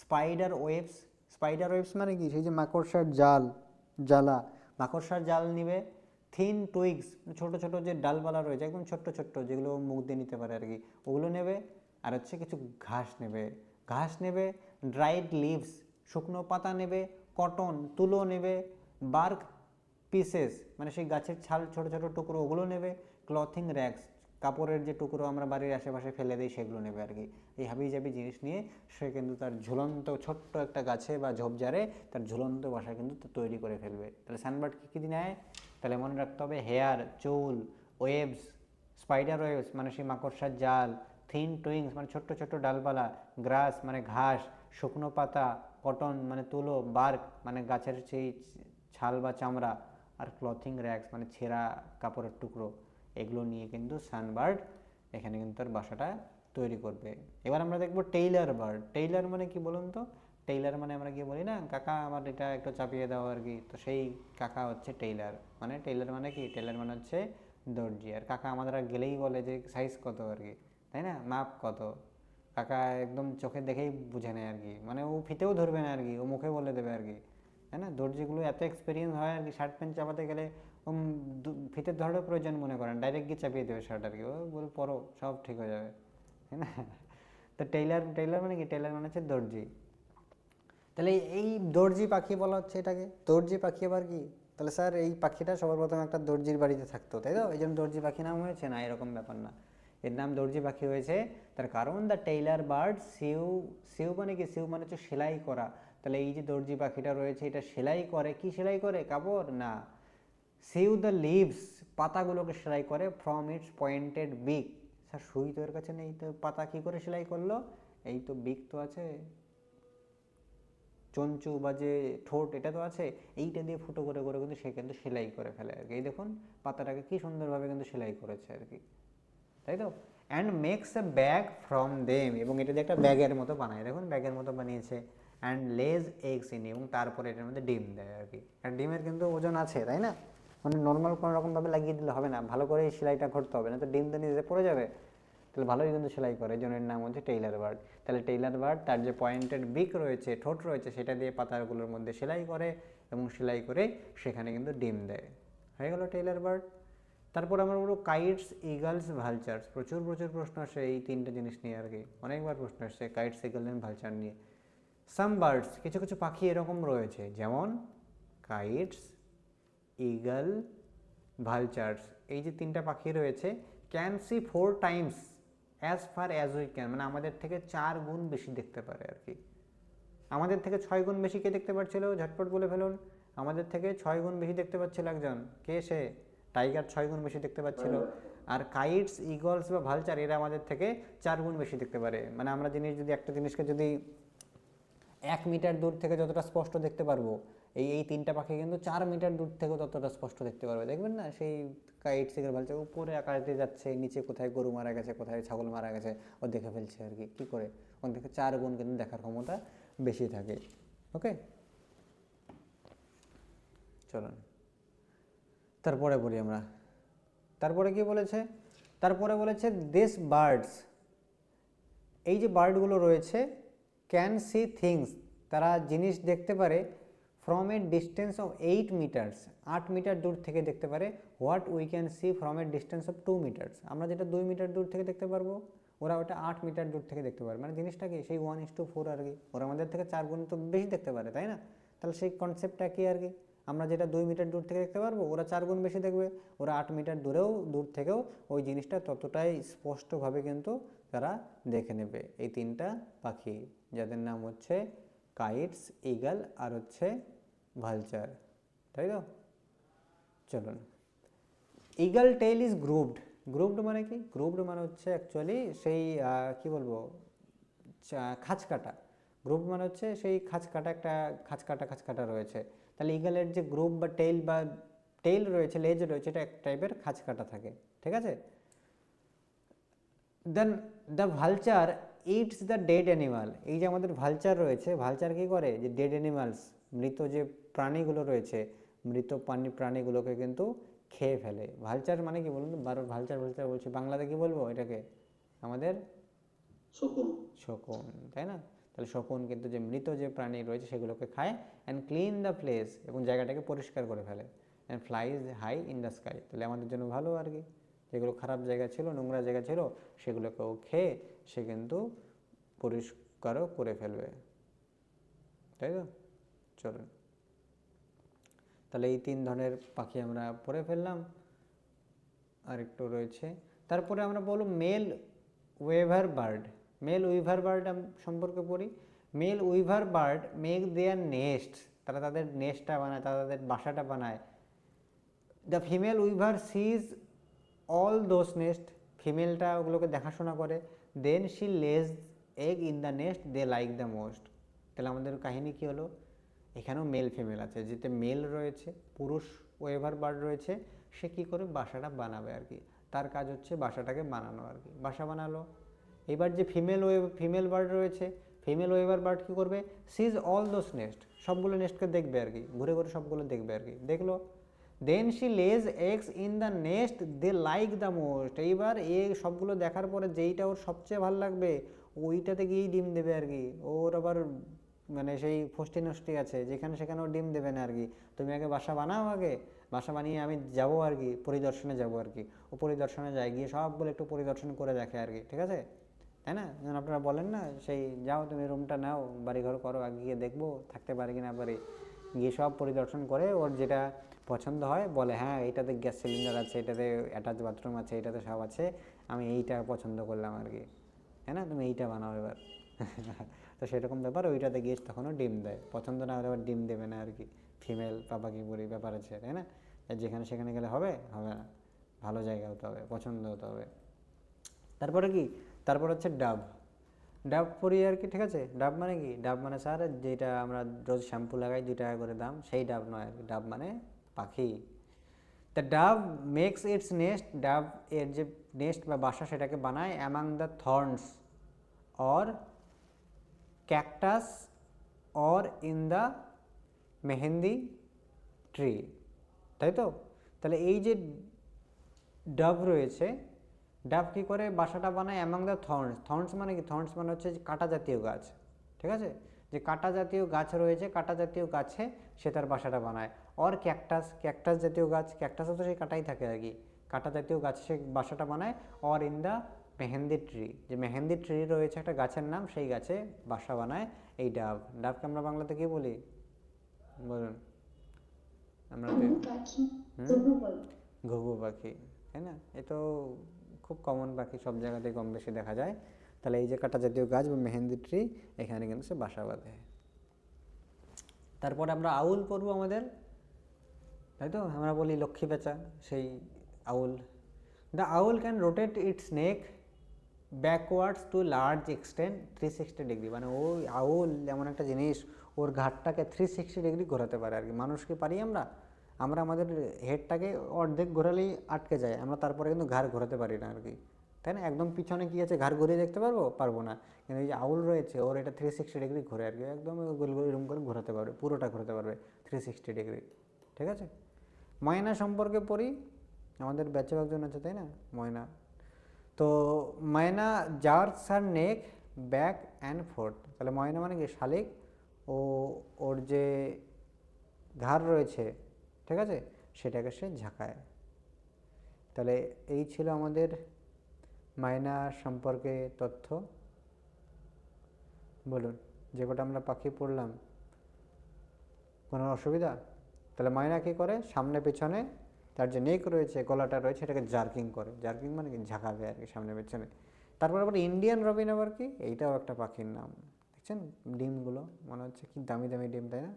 A: স্পাইডার ওয়েবস, স্পাইডার ওয়েবস মানে কি? সেই যে মাকড়সার জাল, জ্বালা, মাকড়সার জাল নিবে। থিন টুইগস, ছোটো ছোটো যে ডালপালা রয়েছে একদম ছোট্ট ছোট্ট, যেগুলো মুখ দিয়ে নিতে পারে আর কি, ওগুলো নেবে। আর হচ্ছে কিছু ঘাস নেবে, ঘাস নেবে। ড্রাইড লিভস, শুকনো পাতা নেবে। কটন, তুলো নেবে। বার্ক পিসেস, মানে সেই গাছের ছাল, ছোটো ছোটো টুকরো, ওগুলো নেবে। ক্লথিং র্যাগস, কাপড়ের যে টুকরো আমরা বাড়ির আশেপাশে ফেলে দিই সেগুলো নেবে আর কি। এই হাবিজাবি জিনিস নিয়ে সে কিন্তু তার ঝুলন্ত ছোট্ট একটা গাছে বা ঝোপঝাড়ে তার ঝুলন্ত বাসা কিন্তু তৈরি করে ফেলবে। তাহলে সানবার্ড কী কী নেয়? তাহলে মনে রাখতে হবে, হেয়ার চুল, ওয়েবস স্পাইডার ওয়েবস মানে সেই মাকড়সার জাল, থিন টুইংস মানে ছোট্ট ছোট্ট ডালপালা, গ্রাস মানে ঘাস, শুকনো পাতা, কটন মানে তুলো, বার্ক মানে গাছের সেই ছাল বা চামড়া, আর ক্লথিং র্যাগস মানে ছেঁড়া কাপড়ের টুকরো, এগুলো নিয়ে কিন্তু সানবার্ড এখানে কিন্তু তার বাসাটা তৈরি করবে। এবার আমরা দেখবো টেইলার বার্ড। টেইলার মানে কি বলুন তো? টেইলার মানে আমরা কি বলি না, কাকা আমার এটা একটু চাপিয়ে দাও আর কি, তো সেই কাকা হচ্ছে টেইলার। মানে টেইলার মানে কি? টেইলার মানে হচ্ছে দর্জি। আর কাকা আমাদের গেলেই বলে যে সাইজ কত আর কি, তাই না, মাপ কত। কাকা একদম চোখে দেখেই বুঝে নেয় আর কি, মানে ও ফিতেও ধরবে না আর কি, ও মুখে বলে দেবে আর কি, তাই না? দর্জিগুলো এত এক্সপিরিয়েন্স হয় আর কি, শার্ট প্যান্ট চাপাতে গেলে ফিতের ধরার প্রয়োজন মনে করেন, ডাইরেক্ট গিয়ে চাপিয়ে দেবে শার্ট আর কি, ও বলে পরো সব ঠিক হয়ে যাবে, তাই না? তো টেইলার, টেইলার মানে কি? টেইলার মানে হচ্ছে দর্জি। তাহলে এই দর্জি পাখি বলা হচ্ছে এটাকে, দর্জি পাখি আবার কি? তাহলে স্যার এই পাখিটা সবার প্রথমে একটা দর্জির বাড়িতে থাকতো, তাই তো, এই জন্য দর্জি পাখি নাম হয়েছে? না, এরকম ব্যাপার না, এর নাম দর্জি পাখি হয়েছে তার কারণ the tailor bird sew, sew মানে কি? সিউ মানে হচ্ছে সেলাই করা। তাহলে এই যে দর্জি পাখিটা রয়েছে এটা সেলাই করে, কি সেলাই করে? কাপড় না, সিউ দ্য লিভস পাতাগুলোকে সেলাই করে, ফ্রম ইটস পয়েন্টেড বিক। স্যার সুই তো এর কাছে নেই, তো পাতা কি করে সেলাই করলো? এই তো বিক তো আছে, চঞ্চু বা যে ঠোঁট এটা তো আছে, এইটা দিয়ে ফুটো করে করে কিন্তু সে কিন্তু সেলাই করে ফেলে আর কি। এই দেখুন পাতাটাকে কি সুন্দরভাবে কিন্তু সেলাই করেছে আর কি, তাই তো। And makes a bag from them, এবং এটা দিয়ে একটা ব্যাগের মতো বানায়, দেখুন ব্যাগের মতো বানিয়েছে। অ্যান্ড লেজ এগস ইন, এবং তারপরে এটার মধ্যে ডিম দেয় আর কি। আর ডিমের কিন্তু ওজন আছে, তাই না, মানে নর্মাল কোনো রকমভাবে লাগিয়ে দিলে হবে না, ভালো করে এই সেলাইটা করতে হবে, না তো ডিম তো নিজে পড়ে যাবে। তো তাহলে ভালোই কিন্তু সেলাই করে, এই জন্য এর নাম হচ্ছে টেইলার বার্ড। তাহলে টেইলার বার্ড তার যে পয়েন্টেড বিক রয়েছে, ঠোঁট রয়েছে, সেটা দিয়ে পাতাগুলোর মধ্যে সেলাই করে এবং সেলাই করে সেখানে কিন্তু ডিম দেয়। হয়ে গেল টেইলার বার্ড। তারপর আমরা বলবো কাইটস, ইগলস, ভালচার্স। প্রচুর প্রশ্ন আসে এই তিনটে জিনিস নিয়ে আর কি, অনেকবার প্রশ্ন আসছে কাইটস, ইগল এন্ড ভালচার নিয়ে। সাম বার্ডস, কিছু কিছু পাখি এরকম রয়েছে যেমন কাইটস, ইগল, ভালচার্স, এই যে তিনটা পাখি রয়েছে, can see 4 Times as far as we can, মানে আমাদের থেকে 4 গুণ বেশি দেখতে পারে আর কি। আমাদের থেকে 6 গুণ বেশি কে দেখতে পাচ্ছিল, ঝটপট বলে ফেলুন। আমাদের থেকে 6 গুণ বেশি দেখতে পাচ্ছিল একজন, কে সে? টাইগার 6 গুণ বেশি দেখতে পাচ্ছিল। আর কাইটস, ইগলস বা ভালচার এরা আমাদের থেকে 4 গুণ বেশি দেখতে পারে। মানে আমরা একটা জিনিসকে যদি 1 মিটার দূর থেকে যতটা স্পষ্ট দেখতে পারবো, এই তিনটা পাখি কিন্তু 4 মিটার দূর থেকেও ততটা স্পষ্ট দেখতে পারবে। দেখবেন না সেই কাইটস, ইগল, ভালচার উপরে আকাশ দিয়ে যাচ্ছে, নিচে কোথায় গরু মারা গেছে, কোথায় ছাগল মারা গেছে, ও দেখে ফেলছে আর কি। কী করে? ওখান থেকে 4 গুণ কিন্তু দেখার ক্ষমতা বেশি থাকে। ওকে, চলুন তারপরে বলি আমরা। তারপরে কি বলেছে? তারপরে বলেছে দিস বার্ডস, এই যে বার্ডগুলো রয়েছে, ক্যান সি থিংস, তারা জিনিস দেখতে পারে from a distance of 8 metres, 8 metre দূর থেকে দেখতে পারে। What we can see from a distance of 2 metres, আমরা যেটা 2 মিটার দূর থেকে দেখতে পারবো, ওরা ওটা 8 মিটার দূর থেকে দেখতে পারে। মানে জিনিসটা কি, সেই 1:4 আর কি। ওরা আমাদের থেকে 4 গুণ তো বেশি দেখতে পারে, তাই না? তাহলে সেই কনসেপ্টটা কি আর কি, আমরা যেটা 2 মিটার দূর থেকে দেখতে পারবো, ওরা 4 গুণ বেশি দেখবে। ওরা 8 মিটার দূর থেকেও ওই জিনিসটা ততটাই স্পষ্টভাবে কিন্তু তারা দেখে নেবে। এই তিনটা পাখি, যাদের নাম হচ্ছে কাইটস, ইগল আর হচ্ছে ভালচার, তাই তো? চলুন, eagle tail is grouped. Grouped মানে কি? গ্রুপড মানে হচ্ছে অ্যাকচুয়ালি সেই কি বলবো, খাঁজ কাটা। গ্রুপ মানে হচ্ছে সেই খাঁজ কাটা রয়েছে। তাহলে ইগলের যে গ্রুপ বা টেইল রয়েছে, লেজ রয়েছে, এটা এক টাইপের খাঁজ কাটা থাকে, ঠিক আছে? Then the vulture eats the dead animal. এই যে আমাদের ভালচার রয়েছে, ভালচার কী করে? যে ডেড অ্যানিমালস, মৃত যে প্রাণীগুলো রয়েছে, মৃত প্রাণীগুলোকে কিন্তু খেয়ে ফেলে। ভালচার মানে কি বলুন? ভালচার বলছি, বাংলাতে কি বলবো এটাকে? আমাদের শকুন, তাই না? তাহলে শকুন কিন্তু যে মৃত যে প্রাণী রয়েছে সেগুলোকে খায়। অ্যান্ড ক্লিন দ্য প্লেস, এবং জায়গাটাকে পরিষ্কার করে ফেলে। And flies high in the sky, তাহলে আমাদের জন্য ভালো আর কি। যেগুলো খারাপ জায়গা ছিল, নোংরা জায়গা ছিল, সেগুলোকেও খেয়ে সে কিন্তু পরিষ্কারও করে ফেলবে, তাই তো? চলুন, তাহলে এই 3 ধরনের পাখি আমরা পড়ে ফেললাম। আর একটু রয়েছে, তারপরে আমরা বলব male weaver bird. Male weaver bird সম্পর্কে পড়ি। Male weaver bird make their nest, তারা তাদের নেস্টটা বানায়, তারা তাদের বাসাটা বানায়। The female weaver sees all those nest, ফিমেলটা ওগুলোকে দেখাশোনা করে। Then she lays egg in the nest they like the most. তাহলে আমাদের কাহিনী কী হলো? এখানেও মেল ফিমেল আছে, যেতে মেল রয়েছে, পুরুষ ওয়েভার বার্ড রয়েছে, সে কী করে বাসাটা বানাবে আর কি। তার কাজ হচ্ছে বাসাটাকে বানানো আর কি। বাসা বানালো। এবার যে ফিমেল বার্ড রয়েছে, ফিমেল ওয়েভার বার্ড কী করবে? সিজ অল দোজ নেস্ট, সবগুলো নেস্টকে দেখবে আর কি, ঘুরে ঘুরে সবগুলো দেখবে আর কি। দেখলো, then she lays eggs in the nest they like the most. এইবার সবগুলো দেখার পরে যেইটা ওর সবচেয়ে ভালো লাগবে ওইটাতে গিয়েই ডিম দেবে আর কি। ওর আবার মানে সেই ফষ্টি নষ্টি আছে, যেখানে সেখানে ও ডিম দেবে না আর কি। তুমি আগে বাসা বানাও, আগে বাসা বানিয়ে আমি যাবো আর কি, পরিদর্শনে যাবো আর কি। ও পরিদর্শনে যায়, গিয়ে সবগুলো একটু পরিদর্শন করে দেখে আর কি, ঠিক আছে? তাই না? যেমন আপনারা বলেন না, সেই যাও তুমি রুমটা নাও, বাড়িঘর করো, আগে গিয়ে দেখবো থাকতে পারি কি না পারি। গিয়ে সব পরিদর্শন করে ওর যেটা পছন্দ হয় বলে, হ্যাঁ এইটাতে গ্যাস সিলিন্ডার আছে, এটাতে অ্যাটাচ বাথরুম আছে, এটাতে সব আছে, আমি এইটা পছন্দ করলাম আর কি, তাই না? তুমি এইটা বানাও এবার। তো সেরকম ব্যাপার, ওইটাতে গিয়ে তখনও ডিম দেয়। পছন্দ না হলে আবার ডিম দেবে না আর কি। ফিমেল পাপাকি বুড়ি ব্যাপার আছে, তাই না? যেখানে সেখানে গেলে হবে না, ভালো জায়গা হতে হবে, পছন্দ হতে হবে। তারপরে কি? তারপর হচ্ছে ডাব। ডাব পরি আর কি, ঠিক আছে? ডাব মানে কি? ডাব মানে স্যার যেটা আমরা রোজ শ্যাম্পু লাগাই 2 টাকা করে দাম, সেই ডাব নয় আর কি। ডাব মানে পাখি। দ্য ডাব মেক্স ইটস নেস্ট, ডাব এর যে নেস্ট বা বাসা সেটাকে বানায় among the thorns or cactus or in the mehendi tree, তাই তো? তাহলে এই যে ডাব রয়েছে, ডাব কী করে বাসাটা বানায় অ্যামং দ্য থর্নস। থর্নস মানে কি? থর্নস মানে হচ্ছে যে কাঁটা জাতীয় গাছ, ঠিক আছে, যে কাঁটা জাতীয় গাছ রয়েছে, কাঁটা জাতীয় গাছে সে তার বাসাটা বানায়। অর ক্যাকটাস, ক্যাকটাস জাতীয় গাছ, ক্যাকটাসও তো সেই কাঁটাই থাকে আর কি, কাঁটা জাতীয় গাছে সে বাসাটা বানায়। Or in the mehendi tree, যে মেহেন্দি ট্রি রয়েছে একটা গাছের নাম, সেই গাছে বাসা বানায় এই ডাব। ডাবকে আমরা বাংলাতে কি বলি বলুন? আমরা তো
B: ঘুঘু পাখি।
A: হুম,
B: ঘুঘু বল।
A: ঘুঘু পাখি, তাই না? এ তো খুব কমন পাখি, সব জায়গাতেই কম বেশি দেখা যায়। তাহলে এই যে কাঁটা জাতীয় গাছ বা মেহেন্দি ট্রি, এখানে কিন্তু সে বাসা বাঁধে। তারপর আমরা আউল পড়বো আমাদের, তাই তো? আমরা বলি লক্ষ্মী পেঁচা, সেই owl. The owl can rotate its neck backwards to large extent 360 degree, মানে ওই আউল এমন একটা জিনিস, ওর ঘাটটাকে 360 ডিগ্রি ঘোরাতে পারে আর কি। মানুষ কি পারি আমরা? আমরা আমাদের হেডটাকে অর্ধেক ঘোরালেই আটকে যায়, আমরা তারপরে কিন্তু ঘাড় ঘোরাতে পারি না আর কি, তাই না? একদম পিছনে কী আছে ঘাড় ঘুরিয়ে দেখতে পারবো? পারবো না। কিন্তু এই যে আউল রয়েছে, ওর এটা 360 ডিগ্রি ঘোরে আর কি, একদম গোল গোল এরকম করে ঘোরাতে পারবে, পুরোটা ঘোরাতে পারবে 360 ডিগ্রি, ঠিক আছে? ময়না সম্পর্কে পড়ি, আমাদের ব্যাচে একজন আছে, তাই না, ময়না। তো myna jerks her neck back and forth. তাহলে ময়না মানে কি? শালিক। ও ওর যে ঘাড় রয়েছে, ঠিক আছে, সেটাকে সে ঝাঁকায়। তাহলে এই ছিল আমাদের ময়না সম্পর্কে তথ্য। বলুন, যে কটা আমরা পাখি পড়লাম, কোনো অসুবিধা? তাহলে ময়না কী করে? সামনে পেছনে তার যে নেক রয়েছে, গলাটা রয়েছে, এটাকে জার্কিং করে। জার্কিং মানে কি? ঝাঁকাবে আর কি সামনে পেছনে। তারপর আবার ইন্ডিয়ান রবিন আবার কি? এইটাও একটা পাখির নাম। দেখছেন ডিমগুলো, মনে হচ্ছে কি দামি দামি ডিম, তাই না?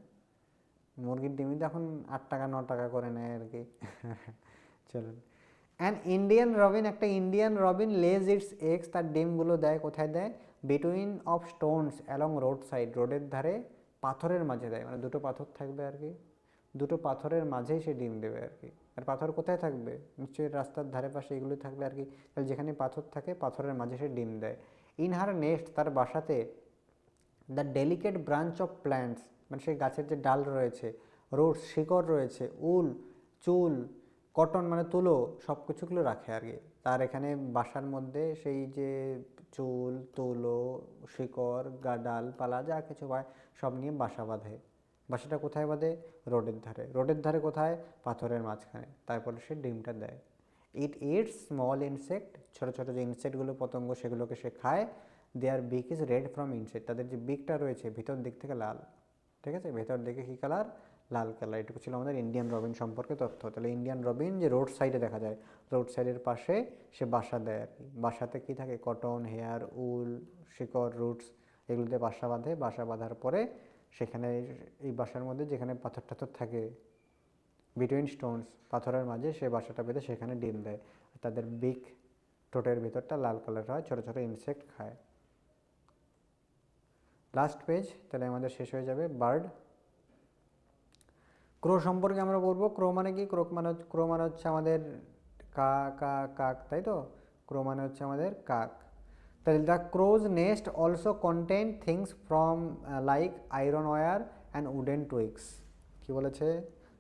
A: মুরগির ডিমই তো এখন 8 টাকা 9 টাকা করে নেয় আর কি। চলুন, অ্যান ইন্ডিয়ান রবিন, একটা ইন্ডিয়ান রবিন লেজ ইটস এগস, তার ডিমগুলো দেয় কোথায় দেয়? Between of Stones along road side, রোডের ধারে পাথরের মাঝে দেয়, মানে দুটো পাথর থাকবে আর কি, দুটো পাথরের মাঝেই সে ডিম দেবে আর কি। আর পাথর কোথায় থাকবে? নিশ্চয়ই রাস্তার ধারে পাশে এগুলো থাকবে আর কি। তাহলে যেখানে পাথর থাকে, পাথরের মাঝে সে ডিম দেয়। ইন হার নেস্ট, তার বাসাতে, the delicate branch of plants, মানে সেই গাছের যে ডাল রয়েছে, রুটস শিকড় রয়েছে, উল চুল, কটন মানে তুলো, সব কিছুগুলো রাখে আর কি। তার এখানে বাসার মধ্যে সেই যে চুল, তুলো, শিকড়, ডালপালা যা কিছু হয় সব নিয়ে বাসা বাঁধে। বাসাটা কোথায় বাঁধে? রোডের ধারে। রোডের ধারে কোথায়? পাথরের মাঝখানে। তারপরে সে ডিমটা দেয়। ইট ইটস স্মল ইনসেক্ট, ছোটো ছোটো যে ইনসেক্টগুলো, পতঙ্গ, সেগুলোকে সে খায়। দেয়ার বিক ইজ রেড ফ্রম ইনসাইড, তাদের যে বিকটা রয়েছে ভিতর দিক থেকে লাল, ঠিক আছে, ভেতর দিকে কী কালার? লাল কালার। এটুকু ছিল আমাদের ইন্ডিয়ান রবিন সম্পর্কে তথ্য। তাহলে ইন্ডিয়ান রবিন যে রোড সাইডে দেখা যায়, রোড সাইডের পাশে সে বাসা দেয় আর কি। বাসাতে কী থাকে? কটন, হেয়ার, উল, শিকড়, রুটস, এগুলোতে বাসা বাঁধে। বাসা বাঁধার পরে সেখানে এই বাসার মধ্যে যেখানে পাথর টাথর থাকে, বিটুইন স্টোনস, পাথরের মাঝে সে বাসাটা বেঁধে সেখানে ডিম দেয়। তাদের বিক, ঠোঁটের ভিতরটা লাল কালার হয়, ছোটো ছোটো ইনসেক্ট খায়। লাস্ট পেজ, তাহলে আমাদের শেষ হয়ে যাবে বার্ড। ক্রো সম্পর্কে আমরা বলবো। ক্রো মানে কি? ক্রো মানে হচ্ছে আমাদের কাক, তাই তো? ক্রো মানে হচ্ছে আমাদের কাক। তাহলে the crow's nest also contain things from like iron wire and wooden twigs. কী বলেছে?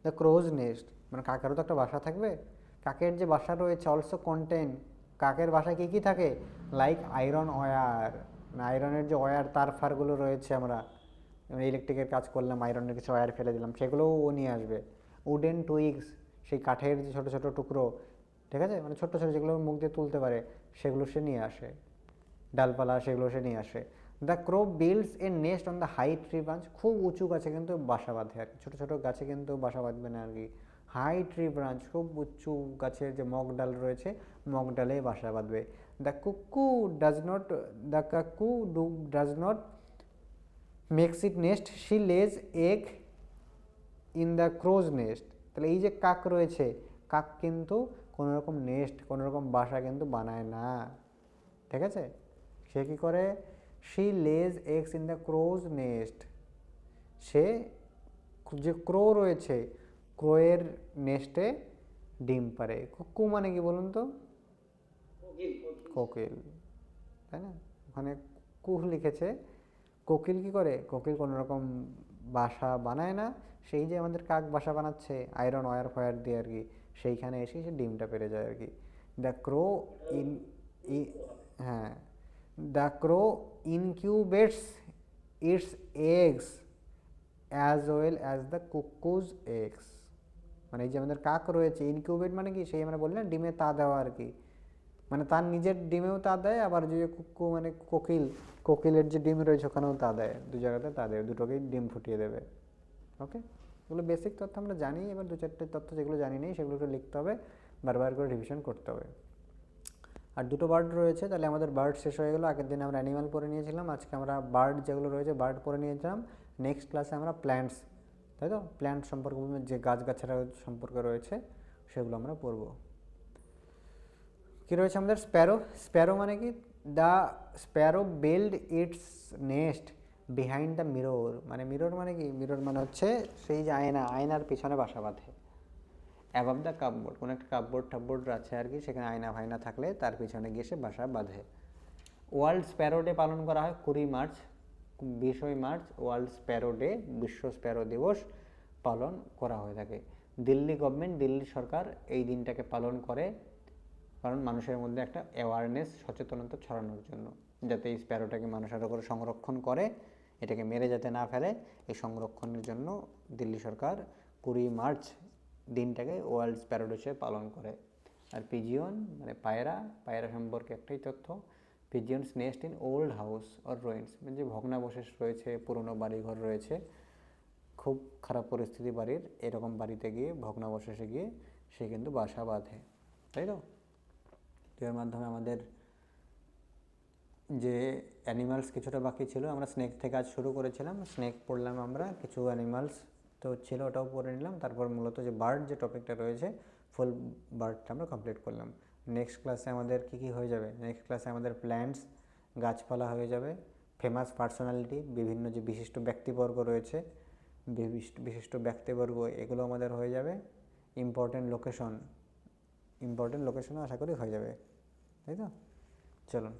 A: দ্য ক্রোজ নেস্ট মানে কাকেরও তো একটা বাসা থাকবে। কাকের যে বাসা রয়েছে, অলসো কন্টেন, কাকের বাসায় কী কী থাকে? লাইক আয়রন ওয়্যার, আয়রনের যে ওয়্যার তার ফারগুলো রয়েছে, আমরা ইলেকট্রিকের কাজ করলাম, আয়রনের কিছু ওয়্যার ফেলে দিলাম, সেগুলোও ও নিয়ে আসবে। উডেন টুইগস, সেই কাঠের যে ছোটো ছোটো টুকরো, ঠিক আছে, মানে ছোট্টো ছোটো যেগুলো মুখ দিয়ে তুলতে পারে, সেগুলো সে নিয়ে আসে। ডালপালা, সেগুলো সে নিয়ে আসে। The crow builds a nest on the high tree branch, খুব উঁচু গাছে কিন্তু বাসা বাঁধে আর কি, ছোটো ছোটো গাছে কিন্তু বাসা বাঁধবে না আর কি। হাই ট্রি ব্রাঞ্চ, খুব উঁচু গাছের যে মগ ডাল রয়েছে, মগ ডালে বাসা বাঁধবে। The cuckoo does not, the cuckoo does not makes it nest, she lays egg in the crow's nest. তাহলে এই যে কাক রয়েছে, কাক কিন্তু কোনোরকম নেস্ট, কোনোরকম বাসা কিন্তু বানায় না, ঠিক আছে? সে কী করে? She lays eggs in the crow's nest, সে যে ক্রো রয়েছে, ক্রোয়ের নেস্টে ডিম পারে। কুকু মানে কি বলুন তো? কোকিল, তাই না? ওখানে কুহ লিখেছে। কোকিল কি করে? কোকিল কোনো রকম বাসা বানায় না, সেই যে আমাদের কাক বাসা বানাচ্ছে আয়রন ওয়্যার ফয়ার দিয়ে আর কি, সেইখানে এসে সে ডিমটা পেড়ে যায় আর কি। দ্য ক্রো ইন হ্যাঁ, the crow incubates its eggs as well as the cuckoo's eggs. মানে এই যে আমাদের কাক রয়েছে, ইনকিউবেট মানে কি, সেই আমরা বললাম ডিমে তা দেওয়া আর কি, মানে তার নিজের ডিমেও তা দেয়, আবার যে কুকু মানে কোকিলের যে ডিম রয়েছে ওখানেও তা দেয়, দু জায়গাতে তা দেয়, দুটোকেই ডিম ফুটিয়ে দেবে। ওকে, এগুলো বেসিক তথ্য আমরা জানি, এবার দু চারটে তথ্য যেগুলো জানি নেই সেগুলো একটু লিখতে হবে, বারবার করে রিভিশন করতে হবে। আর দুটো বার্ড রয়েছে, তাহলে আমাদের বার্ড শেষ হয়ে গেলো। আগের দিন আমরা অ্যানিমাল পড়ে নিয়েছিলাম, আজকে আমরা বার্ড যেগুলো রয়েছে বার্ড পড়ে নিয়েছিলাম। নেক্সট ক্লাসে আমরা প্ল্যান্টস, তাই তো, প্ল্যান্ট সম্পর্কে যে গাছগাছারা সম্পর্কে রয়েছে সেগুলো আমরা পড়বো। কী রয়েছে আমাদের স্প্যারো। স্প্যারো মানে কি, the Sparrow build it's nest behind the mirror. মানে মিরর মানে কি, মিরর মানে হচ্ছে সেই যে আয়না, আয়নার পিছনে বাসা বাঁধে। অ্যাবাভ দ্য কাপবোর্ড, কোনো একটা কাপবোর্ড আছে আর কি, সেখানে আয়না ফায়না থাকলে তার পিছনে গিয়ে সে বাসা বাঁধে। ওয়ার্ল্ড স্প্যারো ডে পালন করা হয় 20 March, 20 March world Sparrow day, বিশ্ব স্প্যারো দিবস পালন করা হয়ে থাকে। দিল্লি গভর্নমেন্ট, দিল্লি সরকার এই দিনটাকে পালন করে কারণ মানুষের মধ্যে একটা অ্যাওয়ারনেস, সচেতনতা ছড়ানোর জন্য, যাতে এই স্প্যারোটাকে মানুষ আরও করে সংরক্ষণ করে, এটাকে মেরে যাতে না ফেলে, এই সংরক্ষণের জন্য দিল্লি সরকার 20 মার্চ দিনটাকে ওয়ার্ল্ড স্প্যারো ডে হিসেবে পালন করে। আর পিজিয়ন মানে পায়রা, পায়রা সম্পর্কে একটাই তথ্য, pigeons nest in old house or ruins, মানে যে ভগ্নাবশেষ রয়েছে, পুরনো বাড়িঘর রয়েছে, খুব খারাপ পরিস্থিতি বাড়ির, এরকম বাড়িতে গিয়ে ভগ্নাবশেষে গিয়ে সে কিন্তু বাসা বাঁধে, তাই তো। এর মাধ্যমে আমাদের যে অ্যানিমালস কিছুটা বাকি ছিল, আমরা স্নেক থেকে আজ শুরু করেছিলাম, স্নেক পড়লাম আমরা, কিছু অ্যানিমালস তো ছিল ওটাও পড়ে নিলাম, তারপর মূলত যে বার্ড যে টপিকটা রয়েছে ফুল বার্ডটা আমরা কমপ্লিট করলাম। নেক্সট ক্লাসে আমাদের কী কী হয়ে যাবে, নেক্সট ক্লাসে আমাদের প্ল্যান্টস, গাছপালা হয়ে যাবে, ফেমাস পার্সোনালিটি, বিভিন্ন যে বিশিষ্ট ব্যক্তিবর্গ রয়েছে, বিশিষ্ট ব্যক্তিবর্গ এগুলো আমাদের হয়ে যাবে, ইম্পর্টেন্ট লোকেশনও আশা করি হয়ে যাবে, তাই তো। চলুন,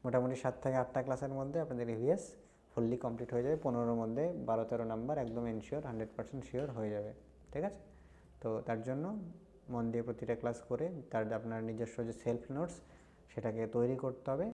A: মোটামুটি 7 থেকে 8টা ক্লাসের মধ্যে আপনাদের ইভিএস ফুললি কমপ্লিট হয়ে যাবে, 15-র মধ্যে 12-13 নাম্বার একদম এনশিওর, 100% শিওর হয়ে যাবে, ঠিক আছে। তো তার জন্য মন দিয়ে প্রতিটা ক্লাস করে তার আপনার নিজস্ব যে সেলফ নোটস সেটাকে তৈরি করতে হবে।